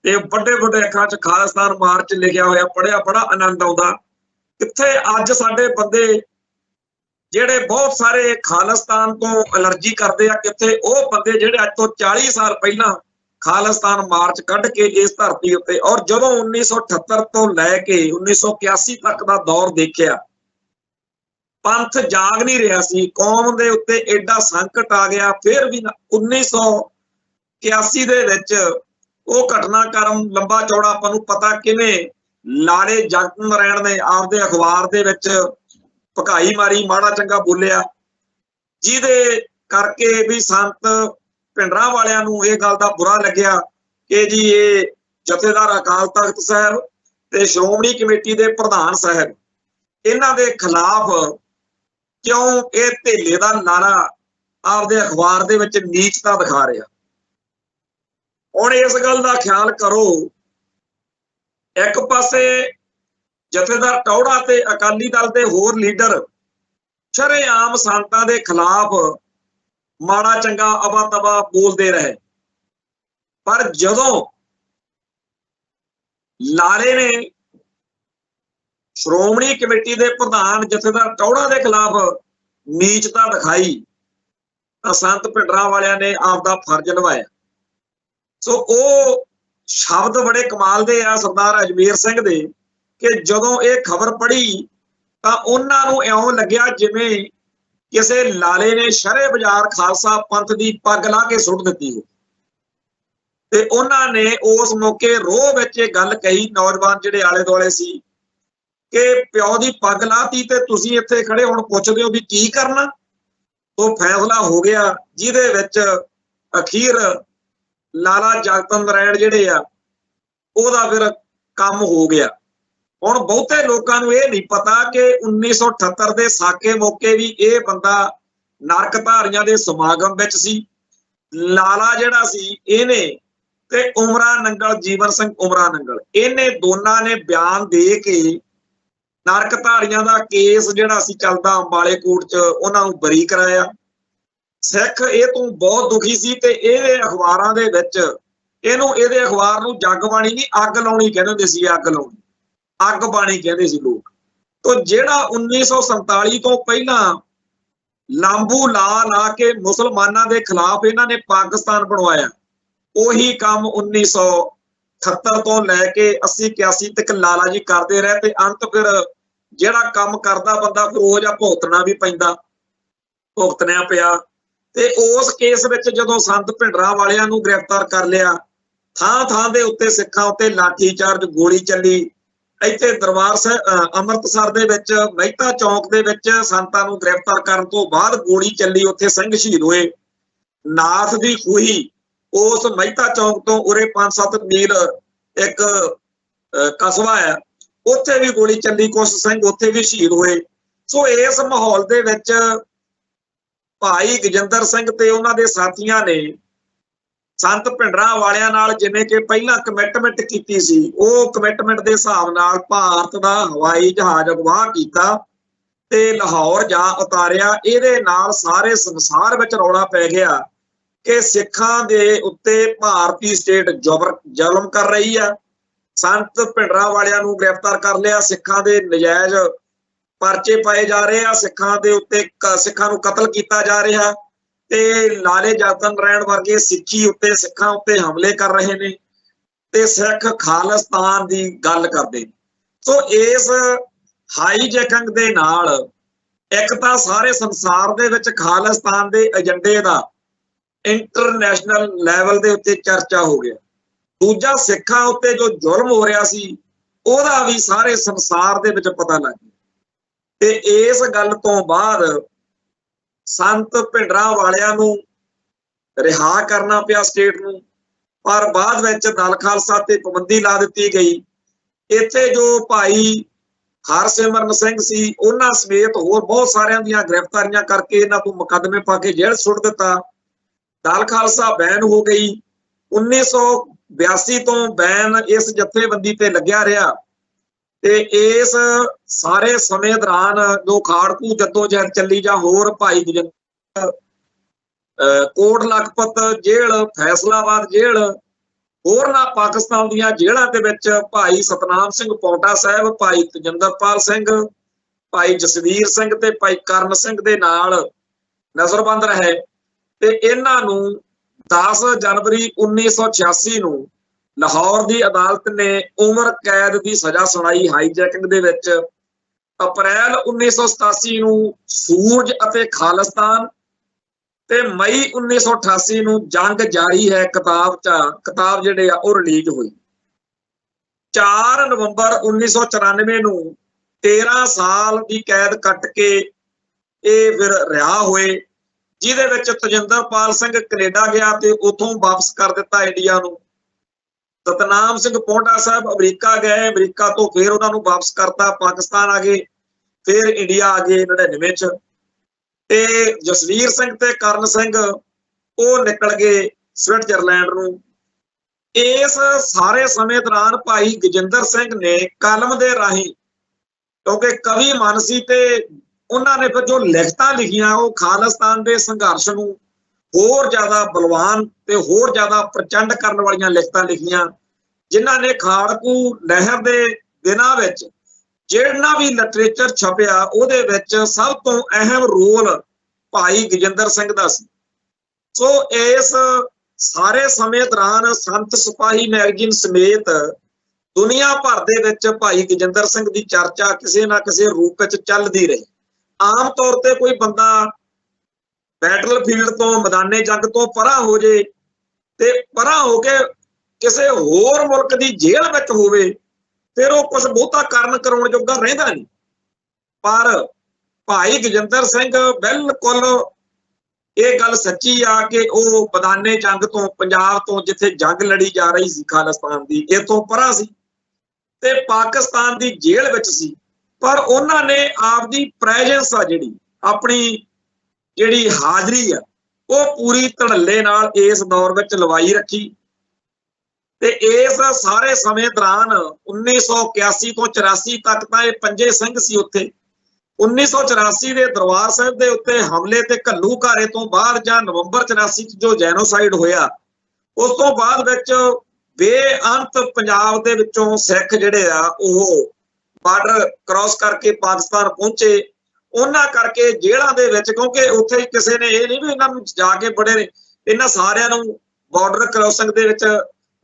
ਤੇ ਵੱਡੇ ਵੱਡੇ ਅੱਖਰਾਂ 'ਚ ਖਾਲਿਸਤਾਨ ਮਾਰਚ ਲਿਖਿਆ ਹੋਇਆ ਪੜ੍ਹਿਆ, ਬੜਾ ਆਨੰਦ ਆਉਂਦਾ। ਕਿੱਥੇ ਅੱਜ ਸਾਡੇ ਬੰਦੇ ਜਿਹੜੇ ਬਹੁਤ ਸਾਰੇ ਖਾਲਿਸਤਾਨ ਤੋਂ ਅਲਰਜੀ ਕਰਦੇ ਆ, ਕਿੱਥੇ ਉਹ ਬੰਦੇ ਜਿਹੜੇ ਅੱਜ ਤੋਂ 40 ਸਾਲ ਪਹਿਲਾਂ ਖਾਲਿਸਤਾਨ ਮਾਰਚ ਕੱਢ ਕੇ ਇਸ ਧਰਤੀ ਉੱਤੇ, ਔਰ ਜਦੋਂ 1978 ਤੋਂ ਲੈ ਕੇ 1981 ਤੱਕ ਦਾ ਦੌਰ ਦੇਖਿਆ, ਪੰਥ ਜਾਗ ਨਹੀਂ ਰਿਹਾ ਸੀ, ਕੌਮ ਦੇ ਉੱਤੇ ਐਡਾ ਸੰਕਟ ਆ ਗਿਆ। ਫਿਰ ਵੀ 1981 ਦੇ ਵਿੱਚ ਉਹ ਘਟਨਾਕ੍ਰਮ ਲੰਬਾ ਚੌੜਾ ਆਪਾਂ ਨੂੰ ਪਤਾ, ਕਿਵੇਂ ਲਾੜੇ ਜਗਤ ਨਾਰਾਇਣ ਨੇ ਆਪਦੇ ਅਖਬਾਰ ਦੇ ਵਿੱਚ ਭਕਾਈ ਮਾਰੀ, ਮਾੜਾ ਚੰਗਾ ਬੋਲਿਆ, ਜਿਹਦੇ ਕਰਕੇ ਵੀ ਸੰਤ ਭਿੰਡਰਾਂ ਵਾਲਿਆਂ ਨੂੰ ਇਹ ਗੱਲ ਦਾ ਬੁਰਾ ਲੱਗਿਆ ਕਿ ਜੀ ਇਹ ਜਥੇਦਾਰ ਅਕਾਲ ਤਖਤ ਸਾਹਿਬ ਤੇ ਸ਼੍ਰੋਮਣੀ ਕਮੇਟੀ ਦੇ ਪ੍ਰਧਾਨ ਸਾਹਿਬ, ਇਹਨਾਂ ਦੇ ਖਿਲਾਫ ਕਿਉਂ ਇਹ ਧੇਲੇ ਦਾ ਨਾਰਾ ਆਪਦੇ ਅਖਬਾਰ ਦੇ ਵਿੱਚ ਨੀਚਤਾ ਦਿਖਾ ਰਿਹਾ। ਹੁਣ ਇਸ ਗੱਲ ਦਾ ਖਿਆਲ ਕਰੋ, ਇੱਕ ਪਾਸੇ ਜਥੇਦਾਰ ਟੌੜਾ ਤੇ ਅਕਾਲੀ ਦਲ ਦੇ ਹੋਰ ਲੀਡਰ ਸ਼ਰੇਆਮ ਸੰਤਾਂ ਦੇ ਖਿਲਾਫ ਮਾੜਾ ਚੰਗਾ ਅਵਾ ਤਵਾ ਬੋਲਦੇ ਰਹੇ, ਪਰ ਜਦੋਂ ਲਾਰੇ ਨੇ ਸ਼੍ਰੋਮਣੀ ਕਮੇਟੀ ਦੇ ਪ੍ਰਧਾਨ ਜਥੇਦਾਰ ਟੌੜਾ ਦੇ ਖਿਲਾਫ ਨੀਚਤਾ ਦਿਖਾਈ ਤਾਂ ਸੰਤ ਭਿੰਡਰਾਂ ਵਾਲਿਆਂ ਨੇ ਆਪਦਾ ਫਰਜ਼ ਨਿਭਾਇਆ। ਸੋ ਉਹ ਸ਼ਬਦ ਬੜੇ ਕਮਾਲ ਦੇ ਆ ਸਰਦਾਰ ਅਜਮੇਰ ਸਿੰਘ ਦੇ, ਕਿ ਜਦੋਂ ਇਹ ਖਬਰ ਪੜ੍ਹੀ ਤਾਂ ਉਹਨਾਂ ਨੂੰ ਇਉਂ ਲੱਗਿਆ ਜਿਵੇਂ ਕਿਸੇ ਲਾਲੇ ਨੇ ਸ਼ਰੇ ਬਾਜ਼ਾਰ ਖਾਲਸਾ ਪੰਥ ਦੀ ਪੱਗ ਲਾ ਕੇ ਸੁੱਟ ਦਿੱਤੀ ਹੋ। ਤੇ ਉਹਨਾਂ ਨੇ ਉਸ ਮੌਕੇ ਰੋਹ ਵਿੱਚ ਇਹ ਗੱਲ ਕਹੀ, ਨੌਜਵਾਨ ਜਿਹੜੇ ਆਲੇ ਦੁਆਲੇ ਸੀ, ਕਿ ਪਿਓ ਦੀ ਪੱਗ ਲਾਤੀ ਤੇ ਤੁਸੀਂ ਇੱਥੇ ਖੜੇ ਹੁਣ ਪੁੱਛਦੇ ਹੋ ਵੀ ਕੀ ਕਰਨਾ। ਉਹ ਫੈਸਲਾ ਹੋ ਗਿਆ ਜਿਹਦੇ ਵਿੱਚ ਅਖੀਰ ਲਾਲਾ ਜਗਤ ਨਾਰਾਇਣ ਜਿਹੜੇ ਆ ਉਹਦਾ ਫਿਰ ਕੰਮ ਹੋ ਗਿਆ। ਹੁਣ ਬਹੁਤੇ ਲੋਕਾਂ ਨੂੰ ਇਹ ਨਹੀਂ ਪਤਾ ਕਿ 1978 ਦੇ ਸਾਕੇ ਮੌਕੇ ਵੀ ਇਹ ਬੰਦਾ ਨਰਕ ਧਾਰੀਆਂ ਦੇ ਸਮਾਗਮ ਵਿੱਚ ਸੀ, ਲਾਲਾ ਜਿਹੜਾ ਸੀ ਇਹਨੇ ਤੇ ਉਮਰਾ ਨੰਗਲ, ਜੀਵਨ ਸਿੰਘ ਉਮਰਾ ਨੰਗਲ, ਇਹਨੇ ਦੋਨਾਂ ਨੇ ਬਿਆਨ ਦੇ ਕੇ ਨਰਕਧਾਰੀਆਂ ਦਾ ਕੇਸ ਜਿਹੜਾ ਸੀ ਚੱਲਦਾ ਅੰਬਾਲੇ ਕੋਰਟ 'ਚ, ਉਹਨਾਂ ਨੂੰ ਬਰੀ ਕਰਾਇਆ। ਸਿੱਖ ਇਹ ਤੋਂ ਬਹੁਤ ਦੁਖੀ ਸੀ ਤੇ ਇਹਦੇ ਅਖਬਾਰਾਂ ਦੇ ਵਿੱਚ ਇਹਦੇ ਅਖਬਾਰ ਨੂੰ ਜੱਗ ਬਾਣੀ ਨਹੀਂ, ਅੱਗ ਲਾਉਣੀ ਕਹਿੰਦੇ ਹੁੰਦੇ ਸੀ। ਅੱਗ ਲਾਉਣੀ, ਅੱਗ ਬਾਣੀ ਕਹਿੰਦੇ ਸੀ ਲੋਕ। ਤੋਂ ਜਿਹੜਾ 1947 ਤੋਂ ਪਹਿਲਾਂ ਲਾਂਬੂ ਲਾ ਕੇ ਮੁਸਲਮਾਨਾਂ ਦੇ ਖਿਲਾਫ ਇਹਨਾਂ ਨੇ ਪਾਕਿਸਤਾਨ ਬਣਵਾਇਆ, ਉਹੀ ਕੰਮ 1978 ਤੋਂ ਲੈ ਕੇ 80-81 ਤੱਕ ਲਾਲਾ ਜੀ ਕਰਦੇ ਰਹੇ ਤੇ ਅੰਤ ਫਿਰ ਜਿਹੜਾ ਕੰਮ ਕਰਦਾ ਬੰਦਾ ਫਿਰ ਉਹ ਜਿਹਾ ਭੁਗਤਣਾ ਵੀ ਪੈਂਦਾ, ਭੁਗਤਣਾ ਪਿਆ। ਤੇ ਉਸ ਕੇਸ ਵਿੱਚ ਜਦੋਂ ਸੰਤ ਭਿੰਡਰਾਂ ਵਾਲਿਆਂ ਨੂੰ ਗ੍ਰਿਫਤਾਰ ਕਰ ਲਿਆ, ਥਾਂ ਥਾਂ ਦੇ ਉੱਤੇ ਸਿੱਖਾਂ ਉੱਤੇ ਲਾਠੀ ਚਾਰਜ, ਗੋਲੀ ਚੱਲੀ। ਇੱਥੇ ਦਰਬਾਰ ਸਾਹਿਬ ਅੰਮ੍ਰਿਤਸਰ ਦੇ ਵਿੱਚ ਮਹਿਤਾ ਚੌਂਕ ਦੇ ਵਿੱਚ ਸੰਤਾਂ ਨੂੰ ਗ੍ਰਿਫਤਾਰ ਕਰਨ ਤੋਂ ਬਾਅਦ ਗੋਲੀ ਚੱਲੀ, ਉੱਥੇ ਸਿੰਘ ਸ਼ਹੀਦ ਹੋਏ। ਨਾਥ ਦੀ ਖੂਹੀ ਉਸ ਮਹਿਤਾ ਚੌਂਕ ਤੋਂ ਉਰੇ 5-7 ਮੀਲ ਇੱਕ ਕਸਬਾ ਹੈ, ਉੱਥੇ ਵੀ ਗੋਲੀ ਚੱਲੀ, ਕੁਛ ਸਿੰਘ ਉੱਥੇ ਵੀ ਸ਼ਹੀਦ ਹੋਏ। ਸੋ ਇਸ ਮਾਹੌਲ ਦੇ ਵਿੱਚ ਭਾਈ ਗਜਿੰਦਰ ਸਿੰਘ ਤੇ ਉਹਨਾਂ ਦੇ ਸਾਥੀਆਂ ਨੇ ਸੰਤ ਭਿੰਡਰਾਂ ਵਾਲਿਆਂ ਨਾਲ ਜਿਵੇਂ ਕਿ ਪਹਿਲਾਂ ਕਮਿਟਮੈਂਟ ਕੀਤੀ ਸੀ, ਉਹ ਕਮਿਟਮੈਂਟ ਦੇ ਹਿਸਾਬ ਨਾਲ ਭਾਰਤ ਦਾ ਹਵਾਈ ਜਹਾਜ਼ ਅਗਵਾ ਕੀਤਾ ਤੇ ਲਾਹੌਰ ਜਾ ਉਤਾਰਿਆ। ਇਹਦੇ ਨਾਲ ਸਾਰੇ ਸੰਸਾਰ ਵਿੱਚ ਰੌਲਾ ਪੈ ਗਿਆ ਕਿ ਸਿੱਖਾਂ ਦੇ ਉੱਤੇ ਭਾਰਤੀ ਸਟੇਟ ਜ਼ੁਲਮ ਕਰ ਰਹੀ ਆ। ਸੰਤ ਭਿੰਡਰਾਂ ਵਾਲਿਆਂ ਨੂੰ ਗ੍ਰਿਫਤਾਰ ਕਰ ਲਿਆ, ਸਿੱਖਾਂ ਦੇ ਨਜਾਇਜ਼ ਪਰਚੇ ਪਾਏ ਜਾ ਰਹੇ ਆ, ਸਿੱਖਾਂ ਦੇ ਉੱਤੇ ਸਿੱਖਾਂ ਨੂੰ ਕਤਲ ਕੀਤਾ ਜਾ ਰਿਹਾ ਤੇ ਲਾਲੇ ਜਤਨ ਰਹਿਣ ਵਰਗੇ ਸਿੱਖੀ ਉੱਤੇ, ਸਿੱਖਾਂ ਉੱਤੇ ਹਮਲੇ ਕਰ ਰਹੇ ਨੇ ਤੇ ਸਿੱਖ ਖਾਲਿਸਤਾਨ ਦੀ ਗੱਲ ਕਰਦੇ। ਸੋ ਇਸ ਹਾਈਜੈਕਿੰਗ ਦੇ ਨਾਲ ਇੱਕ ਤਾਂ ਸਾਰੇ ਸੰਸਾਰ ਦੇ ਵਿੱਚ ਖਾਲਿਸਤਾਨ ਦੇ ਏਜੰਡੇ ਦਾ ਇੰਟਰਨੈਸ਼ਨਲ ਲੈਵਲ ਦੇ ਉੱਤੇ ਚਰਚਾ ਹੋ ਗਿਆ, ਦੂਜਾ ਸਿੱਖਾਂ ਉੱਤੇ ਜੋ ਜ਼ੁਲਮ ਹੋ ਰਿਹਾ ਸੀ ਉਹਦਾ ਵੀ ਸਾਰੇ ਸੰਸਾਰ ਦੇ ਵਿੱਚ ਪਤਾ ਲੱਗ ਗਿਆ। ਤੇ ਇਸ ਗੱਲ ਤੋਂ ਬਾਅਦ ਸੰਤ ਭਿੰਡਰਾਂ ਵਾਲਿਆਂ ਨੂੰ ਰਿਹਾ ਕਰਨਾ ਪਿਆ ਸਟੇਟ ਨੂੰ, ਪਰ ਬਾਅਦ ਵਿੱਚ ਦਲ ਖਾਲਸਾ ਤੇ ਪਾਬੰਦੀ ਲਾ ਦਿੱਤੀ ਗਈ। ਇੱਥੇ ਜੋ ਭਾਈ ਹਰਸਿਮਰਨ ਸਿੰਘ ਸੀ, ਉਹਨਾਂ ਸਮੇਤ ਹੋਰ ਬਹੁਤ ਸਾਰਿਆਂ ਦੀਆਂ ਗ੍ਰਿਫਤਾਰੀਆਂ ਕਰਕੇ ਇਹਨਾਂ ਤੋਂ ਮੁਕੱਦਮੇ ਪਾ ਕੇ ਜੇਲ੍ਹ ਸੁੱਟ ਦਿੱਤਾ। ਦਲ ਖਾਲਸਾ ਬੈਨ ਹੋ ਗਈ। 1982 ਤੋਂ ਬੈਨ ਇਸ ਜਥੇਬੰਦੀ ਤੇ ਲੱਗਿਆ ਰਿਹਾ ਤੇ ਇਸ ਸਾਰੇ ਸਮੇਂ ਦੌਰਾਨ ਜੋ ਖਾੜਕੂ ਜੱਦੋਜਹਿਦ ਚੱਲੀ ਜਾਂ ਹੋਰ ਭਾਈ ਗਜਿੰਦਰ, ਕੋਟ ਲਖਪਤ ਜੇਲ੍ਹ, ਫੈਸਲਾਬਾਦ ਜੇਲ੍ਹ, ਹੋਰਨਾਂ ਪਾਕਿਸਤਾਨ ਦੀਆਂ ਜੇਲ੍ਹਾਂ ਦੇ ਵਿੱਚ ਭਾਈ ਸਤਨਾਮ ਸਿੰਘ ਪੌਂਟਾ ਸਾਹਿਬ, ਭਾਈ ਤਜਿੰਦਰਪਾਲ ਸਿੰਘ, ਭਾਈ ਜਸਵੀਰ ਸਿੰਘ ਤੇ ਭਾਈ ਕਰਨ ਸਿੰਘ ਦੇ ਨਾਲ ਨਜ਼ਰਬੰਦ ਰਹੇ ਤੇ ਇਹਨਾਂ ਨੂੰ 10 ਜਨਵਰੀ 1986 ਨੂੰ ਲਾਹੌਰ ਦੀ ਅਦਾਲਤ ਨੇ ਉਮਰ ਕੈਦ ਦੀ ਸਜ਼ਾ ਸੁਣਾਈ ਹਾਈਜੈਕਿੰਗ ਦੇ ਵਿੱਚ। ਅਪ੍ਰੈਲ 1987 ਨੂੰ ਸੂਰਜ ਅਤੇ ਖਾਲਿਸਤਾਨ ਤੇ ਮਈ 1988 ਨੂੰ ਜੰਗ ਜਾਰੀ ਹੈ ਕਿਤਾਬ ਜਿਹੜੇ ਆ ਉਹ ਰਿਲੀਜ਼ ਹੋਈ। 4 ਨਵੰਬਰ 1994 ਨੂੰ 13 ਸਾਲ ਦੀ ਕੈਦ ਕੱਟ ਕੇ ਇਹ ਫਿਰ ਰਿਹਾ ਹੋਏ, ਜਿਹਦੇ ਵਿੱਚ ਤਜਿੰਦਰਪਾਲ ਸਿੰਘ ਕੈਨੇਡਾ ਗਿਆ ਤੇ ਉੱਥੋਂ ਵਾਪਸ ਕਰ ਦਿੱਤਾ ਇੰਡੀਆ ਨੂੰ। ਸਤਨਾਮ ਸਿੰਘ ਪੌਂਟਾ ਸਾਹਿਬ ਅਮਰੀਕਾ ਗਏ, ਅਮਰੀਕਾ ਤੋਂ ਫਿਰ ਉਹਨਾਂ ਨੂੰ ਵਾਪਸ ਕਰਤਾ, ਪਾਕਿਸਤਾਨ ਆ ਗਏ, ਫਿਰ ਇੰਡੀਆ ਆ ਗਏ 99 ਚ। ਤੇ ਜਸਵੀਰ ਸਿੰਘ ਤੇ ਕਰਨ ਸਿੰਘ ਉਹ ਨਿਕਲ ਗਏ ਸਵਿਟਜ਼ਰਲੈਂਡ ਨੂੰ। ਇਸ ਸਾਰੇ ਸਮੇਂ ਦੌਰਾਨ ਭਾਈ ਗਜਿੰਦਰ ਸਿੰਘ ਨੇ ਕਲਮ ਦੇ ਰਾਹੀਂ, ਕਿਉਂਕਿ ਕਵੀ ਮਨ ਸੀ ਤੇ ਉਹਨਾਂ ਨੇ ਫਿਰ ਜੋ ਲਿਖਤਾਂ ਲਿਖੀਆਂ ਉਹ ਖਾਲਿਸਤਾਨ ਦੇ ਸੰਘਰਸ਼ ਨੂੰ ਹੋਰ ਜ਼ਿਆਦਾ ਬਲਵਾਨ ਤੇ ਹੋਰ ਜ਼ਿਆਦਾ ਪ੍ਰਚੰਡ ਕਰਨ ਵਾਲੀਆਂ ਲਿਖਤਾਂ ਲਿਖੀਆਂ, ਜਿਨ੍ਹਾਂ ਨੇ ਖਾੜਕੂ ਲਹਿਰ ਦੇ ਦਿਨਾਂ ਵਿੱਚ ਜਿਹੜਾ ਵੀ ਲਿਟਰੇਚਰ ਛਪਿਆ ਉਹਦੇ ਵਿੱਚ ਸਭ ਤੋਂ ਅਹਿਮ ਰੋਲ ਭਾਈ ਗਜਿੰਦਰ ਸਿੰਘ ਦਾ ਸੀ। ਸੋ ਇਸ ਸਾਰੇ ਸਮੇਂ ਦੌਰਾਨ ਸੰਤ ਸਿਪਾਹੀ ਮੈਗਜ਼ੀਨ ਸਮੇਤ ਦੁਨੀਆ ਭਰ ਦੇ ਵਿੱਚ ਭਾਈ ਗਜਿੰਦਰ ਸਿੰਘ ਦੀ ਚਰਚਾ ਕਿਸੇ ਨਾ ਕਿਸੇ ਰੂਪ ਵਿੱਚ ਚੱਲਦੀ ਰਹੀ। ਆਮ ਤੌਰ ਤੇ ਕੋਈ ਬੰਦਾ ਬੈਟਲਫੀਲਡ ਤੋਂ, ਮੈਦਾਨੇ ਜੰਗ ਤੋਂ ਪਰਾਂ ਹੋ ਜੇ ਤੇ ਪਰਾਂ ਹੋ ਕੇ ਕਿਸੇ ਹੋਰ ਮੁਲਕ ਦੀ ਜੇਲ੍ਹ ਵਿੱਚ ਹੋਵੇ, ਫਿਰ ਉਹ ਕੁਝ ਬਹੁਤਾ ਕਾਰਨ ਕਰਾਉਣ ਜੋਗਾ ਰਹਿੰਦਾ ਨਹੀਂ। ਪਰ ਭਾਈ ਗਜਿੰਦਰ ਸਿੰਘ ਬਿਲਕੁਲ ਇਹ ਗੱਲ ਸੱਚੀ ਆ ਕਿ ਉਹ ਮੈਦਾਨੇ ਜੰਗ ਤੋਂ, ਪੰਜਾਬ ਤੋਂ, ਜਿੱਥੇ ਜੰਗ ਲੜੀ ਜਾ ਰਹੀ ਸੀ ਖਾਲਿਸਤਾਨ ਦੀ, ਇੱਥੋਂ ਪਰਾਂ ਸੀ ਤੇ ਪਾਕਿਸਤਾਨ ਦੀ ਜੇਲ੍ਹ ਵਿੱਚ ਸੀ। ਪਰ ਉਹਨਾਂ ਨੇ ਆਪਦੀ ਪ੍ਰੈਜੈਂਸ ਆ, ਜਿਹੜੀ ਆਪਣੀ ਹਾਜ਼ਰੀ ਆ, ਉਹ ਪੂਰੀ ਧੜੱਲੇ ਨਾਲ ਇਸ ਦੌਰ ਵਿੱਚ ਲਵਾਈ ਰੱਖੀ। ਤੇ ਇਸ ਸਾਰੇ ਸਮੇਂ ਦੌਰਾਨ 1981 ਤੋਂ 84 ਤੱਕ ਤਾਂ ਇਹ ਪੰਜੇ ਸਿੰਘ ਸੀ ਉੱਥੇ। 1984 ਦੇ ਦਰਬਾਰ ਸਾਹਿਬ ਦੇ ਉੱਤੇ ਹਮਲੇ ਤੇ ਘੱਲੂਘਾਰੇ ਤੋਂ ਬਾਅਦ ਜਾਂ ਨਵੰਬਰ 84 ਚ ਜੋ ਜੈਨੋਸਾਈਡ ਹੋਇਆ, ਉਸ ਤੋਂ ਬਾਅਦ ਵਿੱਚ ਬੇਅੰਤ ਪੰਜਾਬ ਦੇ ਵਿੱਚੋਂ ਸਿੱਖ ਜਿਹੜੇ ਆ ਉਹ ਬਾਰਡਰ ਕ੍ਰਾਸ ਕਰਕੇ ਪਾਕਿਸਤਾਨ ਪਹੁੰਚੇ। ਉਹਨਾਂ ਕਰਕੇ ਜੇਲ੍ਹਾਂ ਦੇ ਵਿੱਚ, ਕਿਉਂਕਿ ਉੱਥੇ ਕਿਸੇ ਨੇ ਇਹ ਨਹੀਂ ਵੀ ਇਹਨਾਂ ਨੂੰ ਜਾ ਕੇ ਬੜੇ, ਇਹਨਾਂ ਸਾਰਿਆਂ ਨੂੰ ਬਾਰਡਰ ਕ੍ਰਾਸਿੰਗ ਦੇ ਵਿੱਚ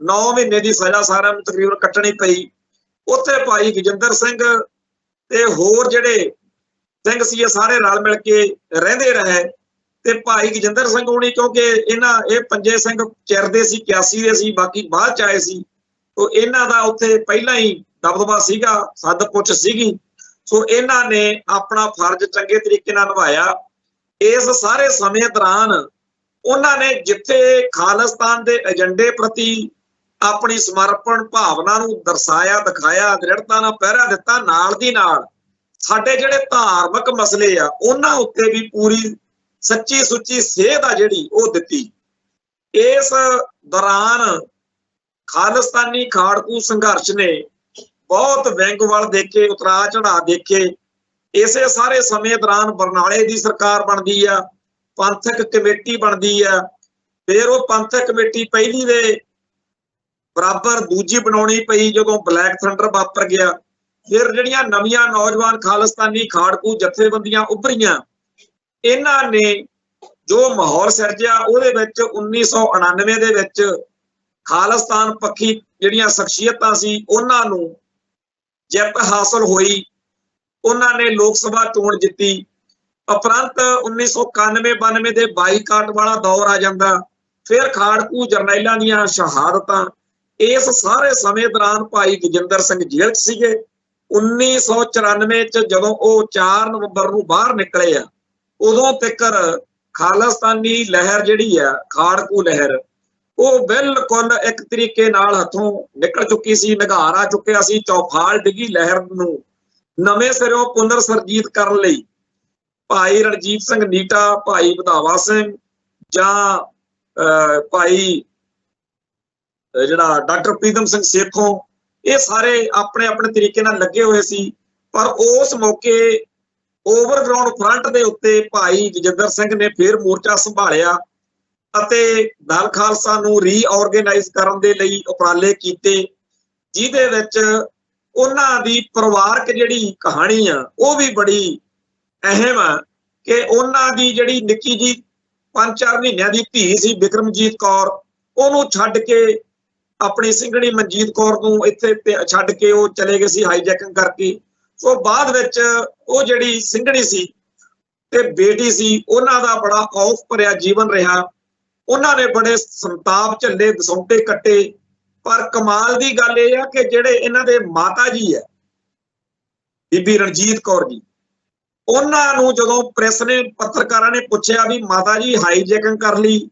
9 ਮਹੀਨੇ ਦੀ ਸਜ਼ਾ ਸਾਰਿਆਂ ਨੂੰ ਤਕਰੀਬਨ ਕੱਟਣੀ ਪਈ। ਉੱਥੇ ਭਾਈ ਗਜਿੰਦਰ ਸਿੰਘ ਤੇ ਹੋਰ ਜਿਹੜੇ ਸਿੰਘ ਸੀ ਇਹ ਸਾਰੇ ਰਲ ਮਿਲ ਕੇ ਰਹਿੰਦੇ ਰਹੇ। ਤੇ ਭਾਈ ਗਜਿੰਦਰ ਸਿੰਘ ਹੋਣੀ, ਕਿਉਂਕਿ ਇਹ ਪੰਜੇ ਸਿੰਘ ਚਿਰਦੇ ਸੀ, 81 ਦੇ ਸੀ, ਬਾਕੀ ਬਾਅਦ ਚ ਆਏ ਸੀ, ਤੋਂ ਇਹਨਾਂ ਦਾ ਉੱਥੇ ਪਹਿਲਾਂ ਹੀ ਦਬਦਬਾ ਸੀਗਾ, ਸੱਦ ਪੁੱਛ ਸੀਗੀ। ਸੋ ਇਹਨਾਂ ਨੇ ਆਪਣਾ ਫਰਜ਼ ਚੰਗੇ ਤਰੀਕੇ ਨਾਲ ਨਿਭਾਇਆ। ਇਸ ਸਾਰੇ ਸਮੇਂ ਦੌਰਾਨ ਉਹਨਾਂ ਨੇ ਜਿੱਥੇ ਖਾਲਿਸਤਾਨ ਦੇ ਏਜੰਡੇ ਪ੍ਰਤੀ ਆਪਣੀ ਸਮਰਪਣ ਭਾਵਨਾ ਨੂੰ ਦਰਸਾਇਆ, ਦਿਖਾਇਆ, ਦ੍ਰਿੜਤਾ ਨਾਲ ਪਹਿਰਾ ਦਿੱਤਾ, ਨਾਲ ਦੀ ਨਾਲ ਸਾਡੇ ਜਿਹੜੇ ਧਾਰਮਿਕ ਮਸਲੇ ਆ ਉਹਨਾਂ ਉੱਤੇ ਵੀ ਪੂਰੀ ਸੱਚੀ ਸੁੱਚੀ ਸੇਧ ਆ ਜਿਹੜੀ ਉਹ ਦਿੱਤੀ। ਇਸ ਦੌਰਾਨ ਖਾਲਿਸਤਾਨੀ ਖਾੜਕੂ ਸੰਘਰਸ਼ ਨੇ ਬਹੁਤ ਵਿੰਗ ਵੱਲ ਦੇਖੇ, ਉਤਰਾਅ ਚੜਾਅ ਦੇਖੇ। ਇਸੇ ਸਾਰੇ ਸਮੇਂ ਦੌਰਾਨ ਬਰਨਾਲੇ ਦੀ ਸਰਕਾਰ ਬਣਦੀ ਆ, ਪੰਥਕ ਕਮੇਟੀ ਬਣਦੀ ਆ, ਫਿਰ ਉਹ ਪੰਥਕ ਕਮੇਟੀ ਪਹਿਲੀ ਦੇ ਬਰਾਬਰ ਦੂਜੀ ਬਣਾਉਣੀ ਪਈ ਜਦੋਂ ਬਲੈਕ ਥੰਡਰ ਵਾਪਰ ਗਿਆ। ਫਿਰ ਜਿਹੜੀਆਂ ਨਵੀਆਂ ਨੌਜਵਾਨ ਖਾਲਿਸਤਾਨੀ ਖਾੜਕੂ ਜਥੇਬੰਦੀਆਂ ਉੱਭਰੀਆਂ, ਇਹਨਾਂ ਨੇ ਜੋ ਮਾਹੌਲ ਸਿਰਜਿਆ ਉਹਦੇ ਵਿੱਚ 1999 ਦੇ ਵਿੱਚ ਖਾਲਿਸਤਾਨ ਪੱਖੀ ਜਿਹੜੀਆਂ ਸ਼ਖਸੀਅਤਾਂ ਸੀ ਉਹਨਾਂ ਨੂੰ ਜਿੱਤ ਹਾਸਲ ਹੋਈ। ਉਹਨਾਂ ਨੇ ਲੋਕ ਸਭਾ ਚੋਣ ਜਿੱਤੀ। ਉਪਰੰਤ 1991-92 ਦੇ ਬਾਈਕਾਟ ਵਾਲਾ ਦੌਰ ਆ ਜਾਂਦਾ। ਫਿਰ ਖਾੜਕੂ ਜਰਨੈਲਾਂ ਦੀਆਂ ਸ਼ਹਾਦਤਾਂ। ਇਸ ਸਾਰੇ ਸਮੇਂ ਦੌਰਾਨ ਭਾਈ ਗਜਿੰਦਰ ਸਿੰਘ ਜੇਲ੍ਹ 'ਚ ਸੀਗੇ। 1994 ਚ ਜਦੋਂ ਉਹ 4 ਨਵੰਬਰ ਨੂੰ ਬਾਹਰ ਨਿਕਲੇ ਆ, ਉਦੋਂ ਤੱਕ ਖਾਲਿਸਤਾਨੀ ਲਹਿਰ ਜਿਹੜੀ ਆ, ਖਾੜਕੂ ਲਹਿਰ, ਉਹ ਬਿਲਕੁਲ ਇੱਕ ਤਰੀਕੇ ਨਾਲ ਹੱਥੋਂ ਨਿਕਲ ਚੁੱਕੀ ਸੀ, ਨਿਘਾਰ ਆ ਚੁੱਕਿਆ ਸੀ। ਚੌਫਾਲ ਡਿੱਗੀ ਲਹਿਰ ਨੂੰ ਨਵੇਂ ਸਿਰੋਂ ਪੁਨਰ ਸਰਜੀਤ ਕਰਨ ਲਈ ਭਾਈ ਰਣਜੀਤ ਸਿੰਘ ਨੀਟਾ, ਭਾਈ ਵਧਾਵਾ ਸਿੰਘ ਜਾਂ ਭਾਈ ਜਿਹੜਾ ਡਾਕਟਰ ਪ੍ਰੀਤਮ ਸਿੰਘ ਸੇਖੋਂ, ਇਹ ਸਾਰੇ ਆਪਣੇ ਆਪਣੇ ਤਰੀਕੇ ਨਾਲ ਲੱਗੇ ਹੋਏ ਸੀ। ਪਰ ਉਸ ਮੌਕੇ ਓਵਰਗਰਾਉਂਡ ਫਰੰਟ ਦੇ ਉੱਤੇ ਭਾਈ ਗਜਿੰਦਰ ਸਿੰਘ ਨੇ ਫਿਰ ਮੋਰਚਾ ਸੰਭਾਲਿਆ ਅਤੇ ਦਲ ਖਾਲਸਾ ਨੂੰ ਰੀਆਰਗੇਨਾਈਜ਼ ਕਰਨ ਦੇ ਲਈ ਉਪਰਾਲੇ ਕੀਤੇ, ਜਿਹਦੇ ਵਿੱਚ ਉਹਨਾਂ ਦੀ ਪਰਿਵਾਰਕ ਜਿਹੜੀ ਕਹਾਣੀ ਆ ਉਹ ਵੀ ਬੜੀ ਅਹਿਮ ਆ ਕਿ ਉਹਨਾਂ ਦੀ ਜਿਹੜੀ ਨਿੱਕੀ ਜੀ 5-4 ਮਹੀਨਿਆਂ ਦੀ ਧੀ ਸੀ ਬਿਕਰਮਜੀਤ ਕੌਰ, ਉਹਨੂੰ ਛੱਡ ਕੇ ਆਪਣੀ ਸਿੰਘਣੀ ਮਨਜੀਤ ਕੌਰ ਨੂੰ ਇੱਥੇ ਛੱਡ ਕੇ ਉਹ ਚਲੇ ਗਏ ਸੀ ਹਾਈਜੈਕਿੰਗ ਕਰਕੇ। ਸੋ ਬਾਅਦ ਵਿੱਚ ਉਹ ਜਿਹੜੀ ਸਿੰਘਣੀ ਸੀ ਤੇ ਬੇਟੀ ਸੀ, ਉਹਨਾਂ ਦਾ ਬੜਾ ਔਖ ਭਰਿਆ ਜੀਵਨ ਰਿਹਾ। ਉਹਨਾਂ ਨੇ ਬੜੇ ਸੰਤਾਪ ਝੱਲੇ, ਦਸੌਂਟੇ ਕੱਟੇ। ਪਰ ਕਮਾਲ ਦੀ ਗੱਲ ਇਹ ਆ ਕਿ ਜਿਹੜੇ ਇਹਨਾਂ ਦੇ ਮਾਤਾ ਜੀ ਆ, ਬੀਬੀ ਰਣਜੀਤ ਕੌਰ ਜੀ, ਉਹਨਾਂ ਨੂੰ ਜਦੋਂ ਪ੍ਰੈਸ ਨੇ, ਪੱਤਰਕਾਰਾਂ ਨੇ ਪੁੱਛਿਆ ਵੀ ਮਾਤਾ ਜੀ ਹਾਈਜੈਕਿੰਗ ਕਰ ਲਈ,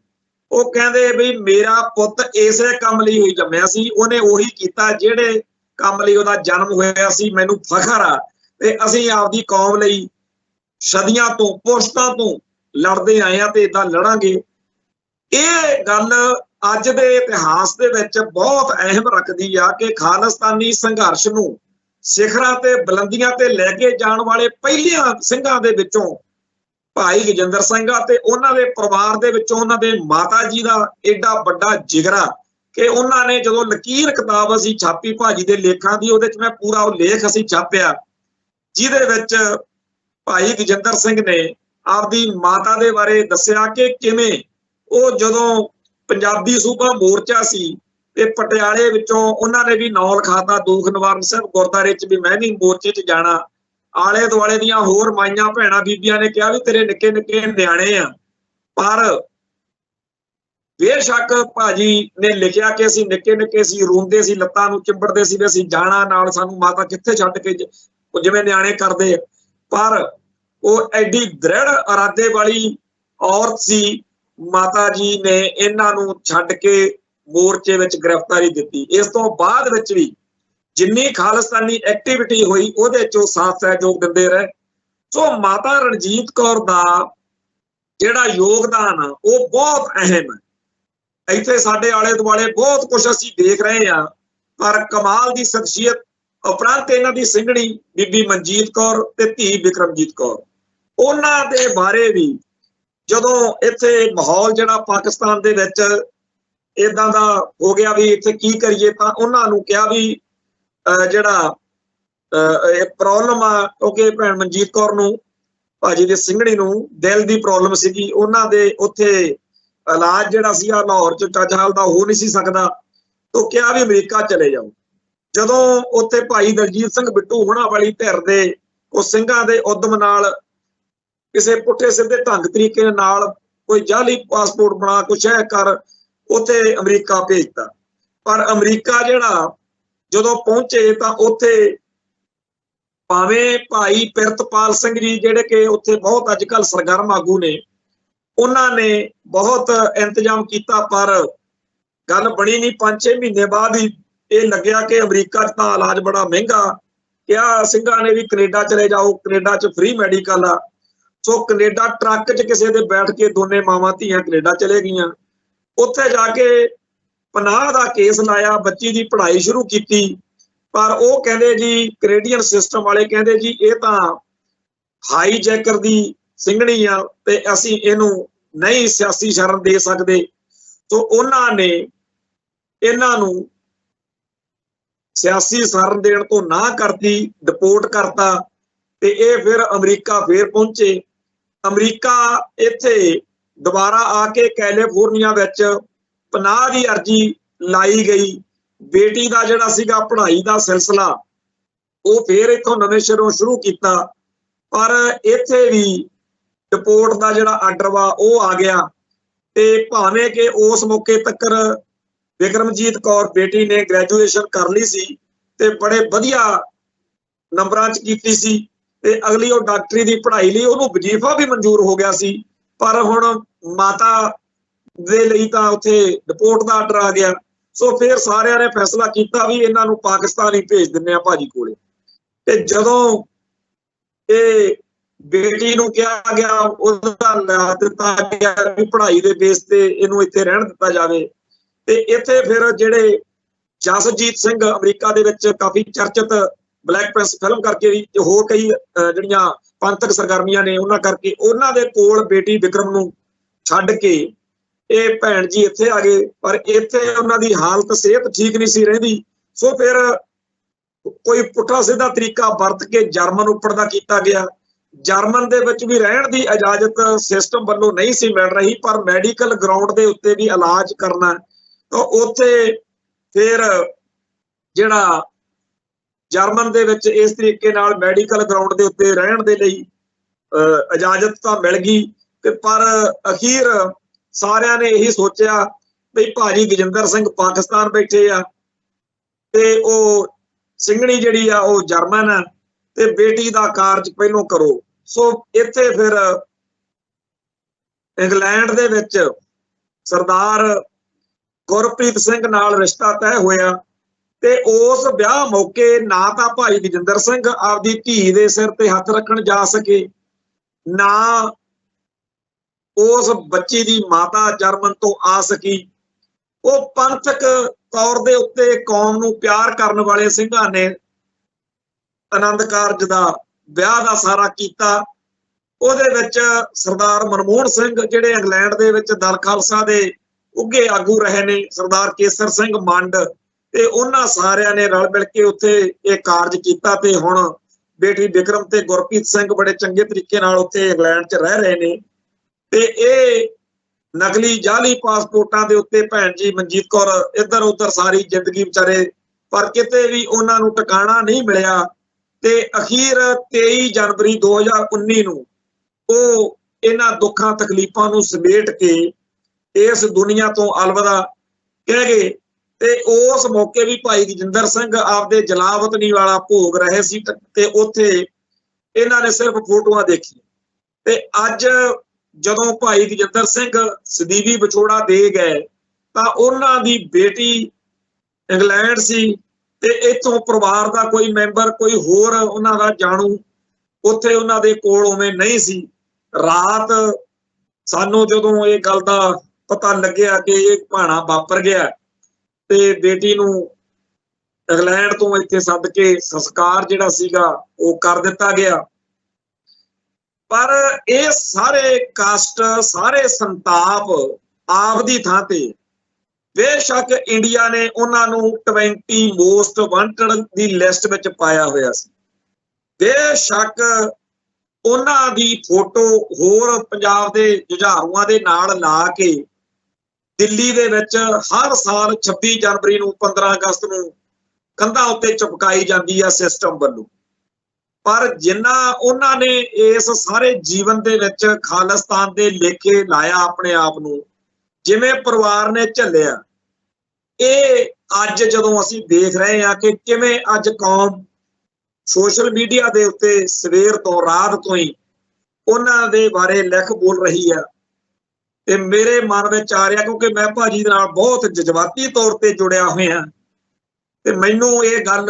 ਉਹ ਕਹਿੰਦੇ ਵੀ ਮੇਰਾ ਪੁੱਤ ਇਸੇ ਕੰਮ ਲਈ ਹੋਈ ਜੰਮਿਆ ਸੀ, ਉਹਨੇ ਉਹੀ ਕੀਤਾ ਜਿਹੜੇ ਕੰਮ ਲਈ ਉਹਦਾ ਜਨਮ ਹੋਇਆ ਸੀ। ਮੈਨੂੰ ਫਖਰ ਆ ਤੇ ਅਸੀਂ ਆਪਦੀ ਕੌਮ ਲਈ ਸਦੀਆਂ ਤੋਂ, ਪੁਸ਼ਤਾਂ ਤੋਂ ਲੜਦੇ ਆਏ ਆ ਤੇ ਏਦਾਂ ਲੜਾਂਗੇ। ਇਹ ਗੱਲ ਅੱਜ ਦੇ ਇਤਿਹਾਸ ਦੇ ਵਿੱਚ ਬਹੁਤ ਅਹਿਮ ਰੱਖਦੀ ਆ ਕਿ ਖਾਲਿਸਤਾਨੀ ਸੰਘਰਸ਼ ਨੂੰ ਸਿਖਰਾਂ ਤੇ ਬੁਲੰਦੀਆਂ ਤੇ ਲੈ ਕੇ ਜਾਣ ਵਾਲੇ ਪਹਿਲਿਆਂ ਸਿੰਘਾਂ ਦੇ ਵਿੱਚੋਂ ਭਾਈ ਗਜਿੰਦਰ ਸਿੰਘ ਆ ਤੇ ਉਹਨਾਂ ਦੇ ਪਰਿਵਾਰ ਦੇ ਵਿੱਚੋਂ ਉਹਨਾਂ ਦੇ ਮਾਤਾ ਜੀ ਦਾ ਏਡਾ ਵੱਡਾ ਜਿਗਰਾ ਕਿ ਉਹਨਾਂ ਨੇ ਜਦੋਂ ਲਕੀਰ ਕਿਤਾਬ ਅਸੀਂ ਛਾਪੀ ਭਾਜੀ ਦੇ ਲੇਖਾਂ ਦੀ, ਉਹਦੇ 'ਚ ਮੈਂ ਪੂਰਾ ਉਹ ਲੇਖ ਅਸੀਂ ਛਾਪਿਆ, ਜਿਹਦੇ ਵਿੱਚ ਭਾਈ ਗਜਿੰਦਰ ਸਿੰਘ ਨੇ ਆਪਦੀ ਮਾਤਾ ਦੇ ਬਾਰੇ ਦੱਸਿਆ ਕਿ ਕਿਵੇਂ ਉਹ ਜਦੋਂ ਪੰਜਾਬੀ ਸੂਬਾ ਮੋਰਚਾ ਸੀ ਤੇ ਪਟਿਆਲੇ ਵਿੱਚੋਂ ਉਹਨਾਂ ਨੇ ਵੀ ਨਾਂ ਲਿਖਾਤਾ ਦੂਖ ਨਿਵਾਰਨ ਸਾਹਿਬ ਗੁਰਦੁਆਰੇ 'ਚ ਵੀ ਮੈਂ ਵੀ ਮੋਰਚੇ 'ਚ ਜਾਣਾ। ਆਲੇ ਦੁਆਲੇ ਦੀਆਂ ਹੋਰ ਮਾਈਆਂ ਭੈਣਾਂ ਬੀਬੀਆਂ ਨੇ ਕਿਹਾ ਵੀ ਤੇਰੇ ਨਿੱਕੇ ਨਿੱਕੇ ਨਿਆਣੇ ਆ, ਪਰ ਬੇਸ਼ੱਕ ਭਾਜੀ ਨੇ ਲਿਖਿਆ ਕਿ ਅਸੀਂ ਨਿੱਕੇ ਨਿੱਕੇ ਸੀ, ਰੋਂਦੇ ਸੀ, ਲੱਤਾਂ ਨੂੰ ਚਿੰਬੜਦੇ ਸੀ ਵੀ ਅਸੀਂ ਜਾਣਾ ਨਾਲ, ਸਾਨੂੰ ਮਾਤਾ ਕਿੱਥੇ ਛੱਡ ਕੇ, ਜਿਵੇਂ ਨਿਆਣੇ ਕਰਦੇ। ਪਰ ਉਹ ਐਡੀ ਦ੍ਰਿੜ ਇਰਾਦੇ ਵਾਲੀ ਔਰਤ ਸੀ। ਮਾਤਾ ਜੀ ਨੇ ਇਹਨਾਂ ਨੂੰ ਛੱਡ ਕੇ ਮੋਰਚੇ ਵਿੱਚ ਗ੍ਰਿਫਤਾਰੀ ਦਿੱਤੀ। ਇਸ ਤੋਂ ਬਾਅਦ ਵਿੱਚ ਵੀ ਜਿੰਨੀ ਖਾਲਿਸਤਾਨੀ ਐਕਟੀਵਿਟੀ ਹੋਈ ਉਹਦੇ 'ਚ ਉਹ ਸਾਥ ਸਹਿਯੋਗ ਦਿੰਦੇ ਰਹੇ। ਸੋ ਮਾਤਾ ਰਣਜੀਤ ਕੌਰ ਦਾ ਜਿਹੜਾ ਯੋਗਦਾਨ ਆ ਉਹ ਬਹੁਤ ਅਹਿਮ ਹੈ। ਇੱਥੇ ਸਾਡੇ ਆਲੇ ਦੁਆਲੇ ਬਹੁਤ ਕੁਝ ਅਸੀਂ ਦੇਖ ਰਹੇ ਹਾਂ, ਪਰ ਕਮਾਲ ਦੀ ਸ਼ਖਸੀਅਤ ਉਪਰੰਤ ਇਹਨਾਂ ਦੀ ਸਿੰਘਣੀ ਬੀਬੀ ਮਨਜੀਤ ਕੌਰ ਤੇ ਧੀ ਬਿਕਰਮਜੀਤ ਕੌਰ, ਉਹਨਾਂ ਦੇ ਬਾਰੇ ਵੀ ਜਦੋਂ ਇੱਥੇ ਮਾਹੌਲ ਜਿਹੜਾ ਪਾਕਿਸਤਾਨ ਦੇ ਵਿੱਚ ਇਦਾਂ ਦਾ ਹੋ ਗਿਆ ਵੀ ਇੱਥੇ ਕੀ ਕਰੀਏ, ਤਾਂ ਉਹਨਾਂ ਨੂੰ ਕਿਹਾ ਵੀ ਜਿਹੜਾ ਇਹ ਪ੍ਰੋਬਲਮ ਆ, ਕਿਉਂਕਿ ਭੈਣ ਮਨਜੀਤ ਕੌਰ ਨੂੰ, ਭਾਜੀ ਦੇ ਸਿੰਘਣੀ ਨੂੰ ਦਿਲ ਦੀ ਪ੍ਰੋਬਲਮ ਸੀਗੀ, ਉਹਨਾਂ ਦੇ ਉੱਥੇ ਇਲਾਜ ਜਿਹੜਾ ਸੀਗਾ ਲਾਹੌਰ ਚ ਚੱਜ ਹਾਲ ਦਾ ਹੋ ਨਹੀਂ ਸੀ ਸਕਦਾ, ਤਾਂ ਕਿਹਾ ਵੀ ਅਮਰੀਕਾ ਚਲੇ ਜਾਓ। ਜਦੋਂ ਉੱਥੇ ਭਾਈ ਦਲਜੀਤ ਸਿੰਘ ਬਿੱਟੂ ਹੋਣਾ ਵਾਲੀ ਧਿਰ ਦੇ ਉਹ ਸਿੰਘਾਂ ਦੇ ਉਦਮ ਨਾਲ ਕਿਸੇ ਪੁੱਠੇ ਸਿੱਧੇ ਢੰਗ ਤਰੀਕੇ ਨਾਲ ਕੋਈ ਜਾਲੀ ਪਾਸਪੋਰਟ ਬਣਾ ਕੁਛ ਹੈ ਕਰ ਉੱਥੇ ਅਮਰੀਕਾ ਭੇਜਤਾ। ਪਰ ਅਮਰੀਕਾ ਜਿਹੜਾ ਜਦੋਂ ਪਹੁੰਚੇ ਤਾਂ ਉੱਥੇ ਭਾਵੇਂ ਭਾਈ ਪਿਰਤਪਾਲ ਸਿੰਘ ਜੀ ਜਿਹੜੇ ਕਿ ਉੱਥੇ ਬਹੁਤ ਅੱਜ ਕੱਲ੍ਹ ਸਰਗਰਮ ਆਗੂ ਨੇ, ਉਹਨਾਂ ਨੇ ਬਹੁਤ ਇੰਤਜ਼ਾਮ ਕੀਤਾ, ਪਰ ਗੱਲ ਬਣੀ ਨਹੀਂ। 5-6 ਮਹੀਨੇ ਬਾਅਦ ਹੀ ਇਹ ਲੱਗਿਆ ਕਿ ਅਮਰੀਕਾ 'ਚ ਤਾਂ ਇਲਾਜ ਬੜਾ ਮਹਿੰਗਾ, ਕਿਹਾ ਸਿੰਘਾਂ ਨੇ ਵੀ ਕੈਨੇਡਾ ਚਲੇ ਜਾਓ, ਕੈਨੇਡਾ 'ਚ ਫ੍ਰੀ ਮੈਡੀਕਲ ਆ। ਸੋ ਕੈਨੇਡਾ ਟਰੱਕ 'ਚ ਕਿਸੇ ਦੇ ਬੈਠ ਕੇ ਦੋਨੇ ਮਾਵਾਂ ਧੀਆਂ ਕੈਨੇਡਾ ਚਲੇ ਗਈਆਂ। ਉੱਥੇ ਜਾ ਕੇ ਪਨਾਹ ਦਾ ਕੇਸ ਲਾਇਆ, ਬੱਚੀ ਦੀ ਪੜ੍ਹਾਈ ਸ਼ੁਰੂ ਕੀਤੀ, ਪਰ ਉਹ ਕਹਿੰਦੇ ਜੀ ਕੈਨੇਡੀਅਨ ਸਿਸਟਮ ਵਾਲੇ ਕਹਿੰਦੇ ਜੀ ਇਹ ਤਾਂ ਹਾਈ ਜੈਕਰ ਦੀ ਸਿੰਘਣੀ ਆ ਤੇ ਅਸੀਂ ਇਹਨੂੰ ਨਹੀਂ ਸਿਆਸੀ ਸ਼ਰਨ ਦੇ ਸਕਦੇ। ਸੋ ਉਹਨਾਂ ਨੇ ਇਹਨਾਂ ਨੂੰ ਸਿਆਸੀ ਸ਼ਰਨ ਦੇਣ ਤੋਂ ਨਾ ਕਰਤੀ, ਡਿਪੋਰਟ ਕਰਤਾ ਤੇ ਇਹ ਫਿਰ ਅਮਰੀਕਾ ਫੇਰ ਪਹੁੰਚੇ। ਅਮਰੀਕਾ ਇੱਥੇ ਦੁਬਾਰਾ ਆ ਕੇ ਕੈਲੀਫੋਰਨੀਆ ਵਿੱਚ ਪਨਾਹ ਦੀ ਅਰਜੀ ਲਾਈ ਗਈ। ਬੇਟੀ ਦਾ ਜਿਹੜਾ ਸੀਗਾ ਪੜ੍ਹਾਈ ਦਾ ਸਿਲਸਿਲਾ ਉਹ ਫੇਰ ਇੱਥੋਂ ਨਵੇਂ ਸਿਰੋਂ ਸ਼ੁਰੂ ਕੀਤਾ, ਪਰ ਇੱਥੇ ਵੀ ਡਿਪੋਰਟ ਦਾ ਜਿਹੜਾ ਆਰਡਰ ਵਾ ਉਹ ਆ ਗਿਆ। ਤੇ ਭਾਵੇਂ ਕਿ ਉਸ ਮੌਕੇ ਤੱਕ ਬਿਕਰਮਜੀਤ ਕੌਰ ਬੇਟੀ ਨੇ ਗ੍ਰੈਜੂਏਸ਼ਨ ਕਰ ਲਈ ਸੀ ਤੇ ਬੜੇ ਵਧੀਆ ਨੰਬਰਾਂ 'ਚ ਕੀਤੀ ਸੀ, ਤੇ ਅਗਲੀ ਉਹ ਡਾਕਟਰੀ ਦੀ ਪੜ੍ਹਾਈ ਲਈ ਉਹਨੂੰ ਵਜ਼ੀਫਾ ਵੀ ਮਨਜ਼ੂਰ ਹੋ ਗਿਆ ਸੀ। ਪਰ ਹੁਣ ਮਾਤਾ ਦੇ ਲਈ ਤਾਂ ਉੱਥੇ ਡਿਪੋਰਟ ਦਾ ਆਰਡਰ ਆ ਗਿਆ। ਸੋ ਫਿਰ ਸਾਰਿਆਂ ਨੇ ਫੈਸਲਾ ਕੀਤਾ ਵੀ ਇਹਨਾਂ ਨੂੰ ਪਾਕਿਸਤਾਨ ਹੀ ਭੇਜ ਦਿੰਦੇ ਆ ਭਾਜੀ ਕੋਲੇ। ਤੇ ਜਦੋਂ ਇਹ ਬੇਟੀ ਨੂੰ ਕਿਹਾ ਗਿਆ, ਉਹਦਾ ਲਾ ਦਿੱਤਾ ਗਿਆ ਵੀ ਪੜ੍ਹਾਈ ਦੇ ਬੇਸ ਤੇ ਇਹਨੂੰ ਇੱਥੇ ਰਹਿਣ ਦਿੱਤਾ ਜਾਵੇ। ਤੇ ਇੱਥੇ ਫਿਰ ਜਿਹੜੇ ਜਸਜੀਤ ਸਿੰਘ ਅਮਰੀਕਾ ਦੇ ਵਿੱਚ ਕਾਫੀ ਚਰਚਿਤ ਬਲੈਕ ਪ੍ਰਿੰਸ ਫਿਲਮ ਕਰਕੇ ਵੀ ਹੋਰ ਕਈ ਜਿਹੜੀਆਂ ਪੰਥਕ ਸਰਗਰਮੀਆਂ ਨੇ ਉਹਨਾਂ ਕਰਕੇ, ਉਹਨਾਂ ਦੇ ਕੋਲ ਬੇਟੀ ਵਿਕਰਮ ਨੂੰ ਛੱਡ ਕੇ ਇਹ ਭੈਣ ਜੀ ਇੱਥੇ ਆ ਗਏ। ਪਰ ਇੱਥੇ ਉਹਨਾਂ ਦੀ ਹਾਲਤ ਸਿਹਤ ਠੀਕ ਨਹੀਂ ਸੀ ਰਹਿੰਦੀ। ਸੋ ਫਿਰ ਕੋਈ ਪੁੱਠਾ ਸਿੱਧਾ ਤਰੀਕਾ ਵਰਤ ਕੇ ਜਰਮਨ ਉੱਪਰ ਦਾ ਕੀਤਾ ਗਿਆ। ਜਰਮਨ ਦੇ ਵਿੱਚ ਵੀ ਰਹਿਣ ਦੀ ਇਜਾਜ਼ਤ ਸਿਸਟਮ ਵੱਲੋਂ ਨਹੀਂ ਸੀ ਮਿਲ ਰਹੀ, ਪਰ ਮੈਡੀਕਲ ਗਰਾਊਂਡ ਦੇ ਉੱਤੇ ਵੀ ਇਲਾਜ ਕਰਨਾ, ਤਾਂ ਉੱਥੇ ਫਿਰ ਜਿਹੜਾ ਜਰਮਨ ਦੇ ਵਿੱਚ ਇਸ ਤਰੀਕੇ ਨਾਲ ਮੈਡੀਕਲ ਗਰਾਊਂਡ ਦੇ ਉੱਤੇ ਰਹਿਣ ਦੇ ਲਈ ਇਜਾਜ਼ਤ ਤਾਂ ਮਿਲ ਗਈ। ਤੇ ਪਰ ਅਖੀਰ ਸਾਰਿਆਂ ਨੇ ਇਹੀ ਸੋਚਿਆ ਵੀ ਭਾਜੀ ਗਜਿੰਦਰ ਸਿੰਘ ਪਾਕਿਸਤਾਨ ਬੈਠੇ ਆ ਤੇ ਉਹ ਸਿੰਘਣੀ ਜਿਹੜੀ ਆ ਉਹ ਜਰਮਨ ਆ, ਤੇ ਬੇਟੀ ਦਾ ਕਾਰਜ ਪਹਿਲੋਂ ਕਰੋ। ਸੋ ਇੱਥੇ ਫਿਰ ਇੰਗਲੈਂਡ ਦੇ ਵਿੱਚ ਸਰਦਾਰ ਗੁਰਪ੍ਰੀਤ ਸਿੰਘ ਨਾਲ ਰਿਸ਼ਤਾ ਤੈਅ ਹੋਇਆ। ਤੇ ਉਸ ਵਿਆਹ ਮੌਕੇ ਨਾ ਤਾਂ ਭਾਈ ਗਜਿੰਦਰ ਸਿੰਘ ਆਪਦੀ ਧੀ ਦੇ ਸਿਰ ਤੇ ਹੱਥ ਰੱਖਣ ਜਾ ਸਕੇ, ਨਾ ਉਸ ਬੱਚੀ ਦੀ ਮਾਤਾ ਜਰਮਨ ਤੋਂ ਆ ਸਕੀ। ਉਹ ਪੰਥਕ ਤੌਰ ਦੇ ਉੱਤੇ ਕੌਮ ਨੂੰ ਪਿਆਰ ਕਰਨ ਵਾਲੇ ਸਿੰਘਾਂ ਨੇ ਆਨੰਦ ਕਾਰਜ ਦਾ ਵਿਆਹ ਦਾ ਸਾਰਾ ਕੀਤਾ। ਉਹਦੇ ਵਿੱਚ ਸਰਦਾਰ ਮਨਮੋਹਨ ਸਿੰਘ ਜਿਹੜੇ ਇੰਗਲੈਂਡ ਦੇ ਵਿੱਚ ਦਲ ਖਾਲਸਾ ਦੇ ਉੱਘੇ ਆਗੂ ਰਹੇ ਨੇ, ਸਰਦਾਰ ਕੇਸਰ ਸਿੰਘ ਮੰਡ, ਤੇ ਉਹਨਾਂ ਸਾਰਿਆਂ ਨੇ ਰਲ ਮਿਲ ਕੇ ਉੱਥੇ ਇਹ ਕਾਰਜ ਕੀਤਾ। ਤੇ ਹੁਣ ਬੇਟੀ ਬਿਕਰਮ ਤੇ ਗੁਰਪ੍ਰੀਤ ਸਿੰਘ ਬੜੇ ਚੰਗੇ ਤਰੀਕੇ ਨਾਲ ਉੱਥੇ ਇੰਗਲੈਂਡ 'ਚ ਰਹਿ ਰਹੇ ਨੇ। ਤੇ ਇਹ ਨਕਲੀ ਜਾਲੀ ਪਾਸਪੋਰਟਾਂ ਦੇ ਉੱਤੇ ਭੈਣ ਜੀ ਮਨਜੀਤ ਕੌਰ ਇੱਧਰ ਉੱਧਰ ਸਾਰੀ ਜ਼ਿੰਦਗੀ ਵਿਚਾਰੇ, ਪਰ ਕਿਤੇ ਵੀ ਉਹਨਾਂ ਨੂੰ ਟਿਕਾਣਾ ਨਹੀਂ ਮਿਲਿਆ। ਤੇ ਅਖੀਰ 23 ਜਨਵਰੀ 2019 ਨੂੰ ਉਹ ਇਹਨਾਂ ਦੁੱਖਾਂ ਤਕਲੀਫਾਂ ਨੂੰ ਸਮੇਟ ਕੇ ਇਸ ਦੁਨੀਆ ਤੋਂ ਅਲਵਿਦਾ ਕਹਿ ਗਏ। ਤੇ ਉਸ ਮੌਕੇ ਵੀ ਭਾਈ ਗਜਿੰਦਰ ਸਿੰਘ ਆਪਦੇ ਜਲਾਵਤਨੀ ਵਾਲਾ ਭੋਗ ਰਹੇ ਸੀ, ਤੇ ਉੱਥੇ ਇਹਨਾਂ ਨੇ ਸਿਰਫ ਫੋਟੋਆਂ ਦੇਖੀਆਂ। ਤੇ ਅੱਜ ਜਦੋਂ ਭਾਈ ਗਜਿੰਦਰ ਸਿੰਘ ਸਦੀਵੀ ਵਿਛੋੜਾ ਦੇ ਗਏ ਤਾਂ ਉਹਨਾਂ ਦੀ ਬੇਟੀ ਇੰਗਲੈਂਡ ਸੀ, ਤੇ ਇੱਥੋਂ ਪਰਿਵਾਰ ਦਾ ਕੋਈ ਮੈਂਬਰ, ਕੋਈ ਹੋਰ ਉਹਨਾਂ ਦਾ ਜਾਣੂ ਉੱਥੇ ਉਹਨਾਂ ਦੇ ਕੋਲ ਉਵੇਂ ਨਹੀਂ ਸੀ। ਰਾਤ ਸਾਨੂੰ ਜਦੋਂ ਇਹ ਗੱਲ ਦਾ ਪਤਾ ਲੱਗਿਆ ਕਿ ਇਹ ਭਾਣਾ ਵਾਪਰ ਗਿਆ ਤੇ ਬੇਟੀ ਨੂੰ ਇੰਗਲੈਂਡ ਤੋਂ ਇੱਥੇ ਸੱਦ ਕੇ ਸੰਸਕਾਰ ਜਿਹੜਾ ਸੀਗਾ ਉਹ ਕਰ ਦਿੱਤਾ ਗਿਆ। ਪਰ ਇਹ ਸਾਰੇ ਕਸ਼ਟ, ਸਾਰੇ ਸੰਤਾਪ ਆਪਦੀ ਥਾਂ ਤੇ ਬੇਸ਼ੱਕ ਇੰਡੀਆ ਨੇ ਉਹਨਾਂ ਨੂੰ 20 ਮੋਸਟ ਵਾਂਟਡ ਦੀ ਲਿਸਟ ਵਿੱਚ ਪਾਇਆ ਹੋਇਆ ਸੀ, ਬੇਸ਼ੱਕ ਉਹਨਾਂ ਦੀ ਫੋਟੋ ਹੋਰ ਪੰਜਾਬ ਦੇ ਜੁਝਾਰੂਆਂ ਦੇ ਨਾਲ ਲਾ ਕੇ ਦਿੱਲੀ ਦੇ ਵਿੱਚ ਹਰ ਸਾਲ 26 ਜਨਵਰੀ ਨੂੰ 15 ਅਗਸਤ ਨੂੰ ਕੰਧਾਂ ਉੱਤੇ ਚਿਪਕਾਈ ਜਾਂਦੀ ਆ ਸਿਸਟਮ ਵੱਲੋਂ। ਪਰ ਜਿੰਨਾ ਉਹਨਾਂ ਨੇ ਇਸ ਸਾਰੇ ਜੀਵਨ ਦੇ ਵਿੱਚ ਖਾਲਿਸਤਾਨ ਦੇ ਲੇਖੇ ਲਾਇਆ ਆਪਣੇ ਆਪ ਨੂੰ, ਜਿਵੇਂ ਪਰਿਵਾਰ ਨੇ ਝੱਲਿਆ, ਇਹ ਅੱਜ ਜਦੋਂ ਅਸੀਂ ਦੇਖ ਰਹੇ ਹਾਂ ਕਿ ਕਿਵੇਂ ਅੱਜ ਕੌਮ ਸੋਸ਼ਲ ਮੀਡੀਆ ਦੇ ਉੱਤੇ ਸਵੇਰ ਤੋਂ ਰਾਤ ਤੋਂ ਹੀ ਉਹਨਾਂ ਦੇ ਬਾਰੇ ਲਿਖ ਬੋਲ ਰਹੀ ਆ, ਤੇ ਮੇਰੇ ਮਨ ਵਿੱਚ ਆ ਰਿਹਾ, ਕਿਉਂਕਿ ਮੈਂ ਭਾਜੀ ਦੇ ਨਾਲ ਬਹੁਤ ਜਜ਼ਬਾਤੀ ਤੌਰ ਤੇ ਜੁੜਿਆ ਹੋਇਆ ਤੇ ਮੈਨੂੰ ਇਹ ਗੱਲ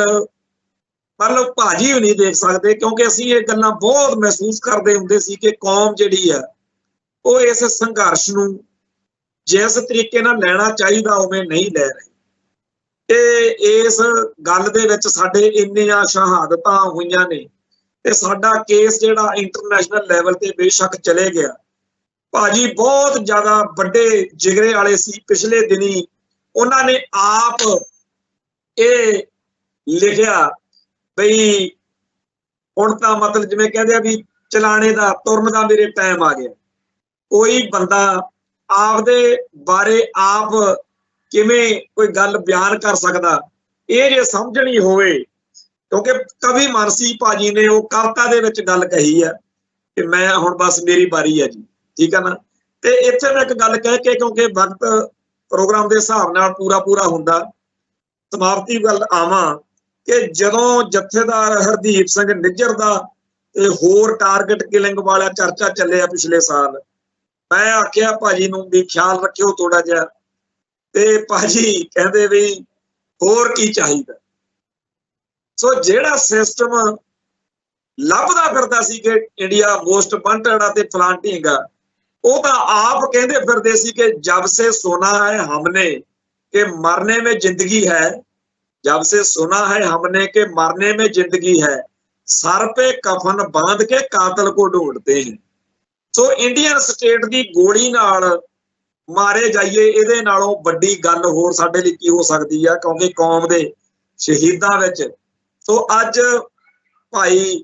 ਮਤਲਬ ਭਾਜੀ ਵੀ ਨਹੀਂ ਦੇਖ ਸਕਦੇ, ਕਿਉਂਕਿ ਅਸੀਂ ਇਹ ਗੱਲਾਂ ਬਹੁਤ ਮਹਿਸੂਸ ਕਰਦੇ ਹੁੰਦੇ ਸੀ ਕਿ ਕੌਮ ਜਿਹੜੀ ਆ ਉਹ ਇਸ ਸੰਘਰਸ਼ ਨੂੰ ਜਿਸ ਤਰੀਕੇ ਨਾਲ ਲੈਣਾ ਚਾਹੀਦਾ ਉਵੇਂ ਨਹੀਂ ਲੈ ਰਹੀ। ਤੇ ਇਸ ਗੱਲ ਦੇ ਵਿੱਚ ਸਾਡੇ ਇੰਨੀਆਂ ਸ਼ਹਾਦਤਾਂ ਹੋਈਆਂ ਨੇ ਤੇ ਸਾਡਾ ਕੇਸ ਜਿਹੜਾ ਇੰਟਰਨੈਸ਼ਨਲ ਲੈਵਲ ਤੇ ਬੇਸ਼ੱਕ ਚਲੇ ਗਿਆ। ਭਾਜੀ ਬਹੁਤ ਜ਼ਿਆਦਾ ਵੱਡੇ ਜਿਗਰੇ ਵਾਲੇ ਸੀ। ਪਿਛਲੇ ਦਿਨੀ ਉਹਨਾਂ ਨੇ ਆਪ ਇਹ ਲਿਖਿਆ ਬਈ ਹੁਣ ਤਾਂ ਮਤਲਬ ਜਿਵੇਂ ਕਹਿੰਦੇ ਆ ਵੀ ਚਲਾਣੇ ਦਾ ਤੁਰਨ ਦਾ ਮੇਰੇ ਟਾਈਮ ਆ ਗਿਆ। ਕੋਈ ਬੰਦਾ ਆਪਦੇ ਬਾਰੇ ਆਪ ਕਿਵੇਂ ਕੋਈ ਗੱਲ ਬਿਆਨ ਕਰ ਸਕਦਾ, ਇਹ ਜੇ ਸਮਝਣੀ ਹੋਵੇ, ਕਿਉਂਕਿ ਕਵੀ ਮਾਨਸੀ ਭਾਜੀ ਨੇ ਉਹ ਕਵਿਤਾ ਦੇ ਵਿੱਚ ਗੱਲ ਕਹੀ ਆ ਕਿ ਮੈਂ ਹੁਣ ਬਸ ਮੇਰੀ ਵਾਰੀ ਆ ਜੀ, ਠੀਕ ਆ ਨਾ। ਤੇ ਇੱਥੇ ਮੈਂ ਇੱਕ ਗੱਲ ਕਹਿ ਕੇ, ਕਿਉਂਕਿ ਵਕਤ ਪ੍ਰੋਗਰਾਮ ਦੇ ਹਿਸਾਬ ਨਾਲ ਪੂਰਾ ਹੁੰਦਾ, ਸਮਾਪਤੀ ਗੱਲ ਆਵਾਂ ਕਿ ਜਦੋਂ ਜਥੇਦਾਰ ਹਰਦੀਪ ਸਿੰਘ ਨਿੱਜਰ ਦਾ ਇਹ ਹੋਰ ਟਾਰਗੇਟ ਕਿਲਿੰਗ ਵਾਲਾ ਚਰਚਾ ਚੱਲਿਆ ਪਿਛਲੇ ਸਾਲ, ਮੈਂ ਆਖਿਆ ਭਾਜੀ ਨੂੰ ਵੀ ਖਿਆਲ ਰੱਖਿਓ ਥੋੜਾ ਜਿਹਾ, ਤੇ ਭਾਜੀ ਕਹਿੰਦੇ ਵੀ ਹੋਰ ਕੀ ਚਾਹੀਦਾ। ਸੋ ਜਿਹੜਾ ਸਿਸਟਮ ਲੱਭਦਾ ਫਿਰਦਾ ਸੀ ਕਿ ਇੰਡੀਆ ਮੋਸਟ ਵਾਂਟਡ ਆ ਤੇ ਫਲਾਂਟਿੰਗ ਆ, ਉਹ ਤਾਂ ਆਪ ਕਹਿੰਦੇ ਫਿਰਦੇ ਸੀ ਕਿ ਜਬ ਸੇ ਸੁਨਾ ਹੈ ਹਮਨੇ ਕਿ ਮਰਨੇ में जिंदगी है, जब से सुना है हमने कि मरने में जिंदगी है, सर पे कफन बांध के कातिल को ढूंढते हैं। सो इंडियन स्टेट की गोली नाल मारे जाइए, ਇਹਦੇ ਨਾਲੋਂ ਵੱਡੀ ਗੱਲ ਹੋਰ ਸਾਡੇ ਲਈ ਕੀ ਹੋ ਸਕਦੀ ਆ, ਕਿਉਂਕਿ ਕੌਮ ਦੇ ਸ਼ਹੀਦਾਂ ਵਿੱਚ। ਸੋ ਅੱਜ ਭਾਈ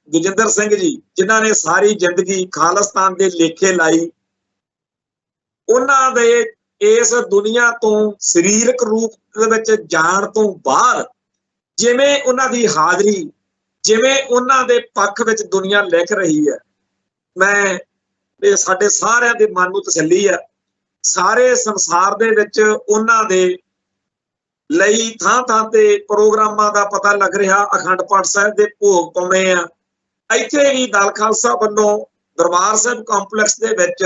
ਗਜਿੰਦਰ ਸਿੰਘ ਜੀ ਜਿਨ੍ਹਾਂ ਨੇ ਸਾਰੀ ਜ਼ਿੰਦਗੀ ਖਾਲਿਸਤਾਨ ਦੇ ਲੇਖੇ ਲਾਈ, ਉਹਨਾਂ ਦੇ ਇਸ ਦੁਨੀਆ ਤੋਂ ਸਰੀਰਕ ਰੂਪ ਦੇ ਵਿੱਚ ਜਾਣ ਤੋਂ ਬਾਅਦ ਜਿਵੇਂ ਉਹਨਾਂ ਦੀ ਹਾਜ਼ਰੀ, ਜਿਵੇਂ ਉਹਨਾਂ ਦੇ ਪੱਖ ਵਿੱਚ ਦੁਨੀਆ ਲਿਖ ਰਹੀ ਹੈ, ਮੈਂ ਇਹ ਸਾਡੇ ਸਾਰਿਆਂ ਦੇ ਮਨ ਨੂੰ ਤਸੱਲੀ ਆ। ਸਾਰੇ ਸੰਸਾਰ ਦੇ ਵਿੱਚ ਉਹਨਾਂ ਦੇ ਲਈ ਥਾਂ ਤੇ ਪ੍ਰੋਗਰਾਮਾਂ ਦਾ ਪਤਾ ਲੱਗ ਰਿਹਾ, ਅਖੰਡ ਪਾਠ ਸਾਹਿਬ ਦੇ ਭੋਗ ਪਾਉਣੇ ਆ। ਇੱਥੇ ਵੀ ਦਲ ਖਾਲਸਾ ਵੱਲੋਂ ਦਰਬਾਰ ਸਾਹਿਬ ਕੰਪਲੈਕਸ ਦੇ ਵਿੱਚ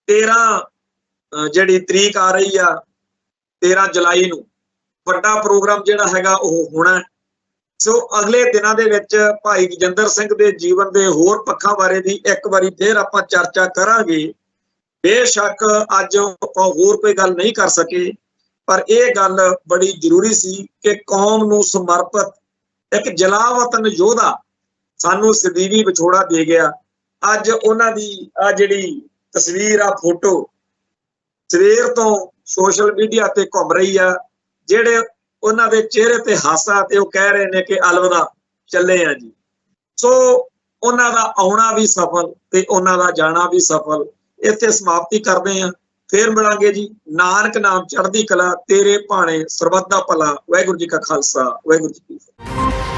13 ਜਿਹੜੀ ਤਰੀਕ ਆ ਰਹੀ ਆ 13 ਜੁਲਾਈ ਨੂੰ ਵੱਡਾ ਪ੍ਰੋਗਰਾਮ ਜਿਹੜਾ ਹੈਗਾ ਉਹ ਹੋਣਾ। ਸੋ ਅਗਲੇ ਦਿਨਾਂ ਦੇ ਵਿੱਚ ਭਾਈ ਗਜਿੰਦਰ ਸਿੰਘ ਦੇ ਜੀਵਨ ਦੇ ਹੋਰ ਪੱਖਾਂ ਬਾਰੇ ਵੀ ਇੱਕ ਵਾਰੀ ਫੇਰ ਆਪਾਂ ਚਰਚਾ ਕਰਾਂਗੇ। ਬੇਸ਼ੱਕ ਅੱਜ ਆਪਾਂ ਹੋਰ ਕੋਈ ਗੱਲ ਨਹੀਂ ਕਰ ਸਕੇ, ਪਰ ਇਹ ਗੱਲ ਬੜੀ ਜ਼ਰੂਰੀ ਸੀ ਕਿ ਕੌਮ ਨੂੰ ਸਮਰਪਿਤ ਇੱਕ ਜਲਾਵਤਨ ਯੋਧਾ ਸਾਨੂੰ ਸਦੀਵੀ ਵਿਛੋੜਾ ਦੇ ਗਿਆ। ਅੱਜ ਉਹਨਾਂ ਦੀ ਆ ਜਿਹੜੀ ਤਸਵੀਰ ਆ, ਫੋਟੋ ਸਵੇਰ ਤੋਂ ਸੋਸ਼ਲ ਮੀਡੀਆ ਤੇ ਘੁੰਮ ਰਹੀ ਆ, ਜਿਹੜੇ ਉਹਨਾਂ ਦੇ ਚਿਹਰੇ ਤੇ ਹਾਸਾ ਤੇ ਉਹ ਕਹਿ ਰਹੇ ਨੇ ਕਿ ਅਲਵਿਦਾ ਚੱਲੇ ਆ ਜੀ। ਸੋ ਉਹਨਾਂ ਦਾ ਆਉਣਾ ਵੀ ਸਫਲ ਤੇ ਉਹਨਾਂ ਦਾ ਜਾਣਾ ਵੀ ਸਫਲ। ਇੱਥੇ ਸਮਾਪਤੀ ਕਰਦੇ ਆ, ਫੇਰ ਮਿਲਾਂਗੇ ਜੀ। ਨਾਨਕ ਨਾਮ ਚੜ੍ਹਦੀ ਕਲਾ, ਤੇਰੇ ਭਾਣੇ ਸਰਬੱਤ ਦਾ ਭਲਾ। ਵਾਹਿਗੁਰੂ ਜੀ ਕਾ ਖਾਲਸਾ, ਵਾਹਿਗੁਰੂ ਜੀ ਕੀ ਫਤਿਹ।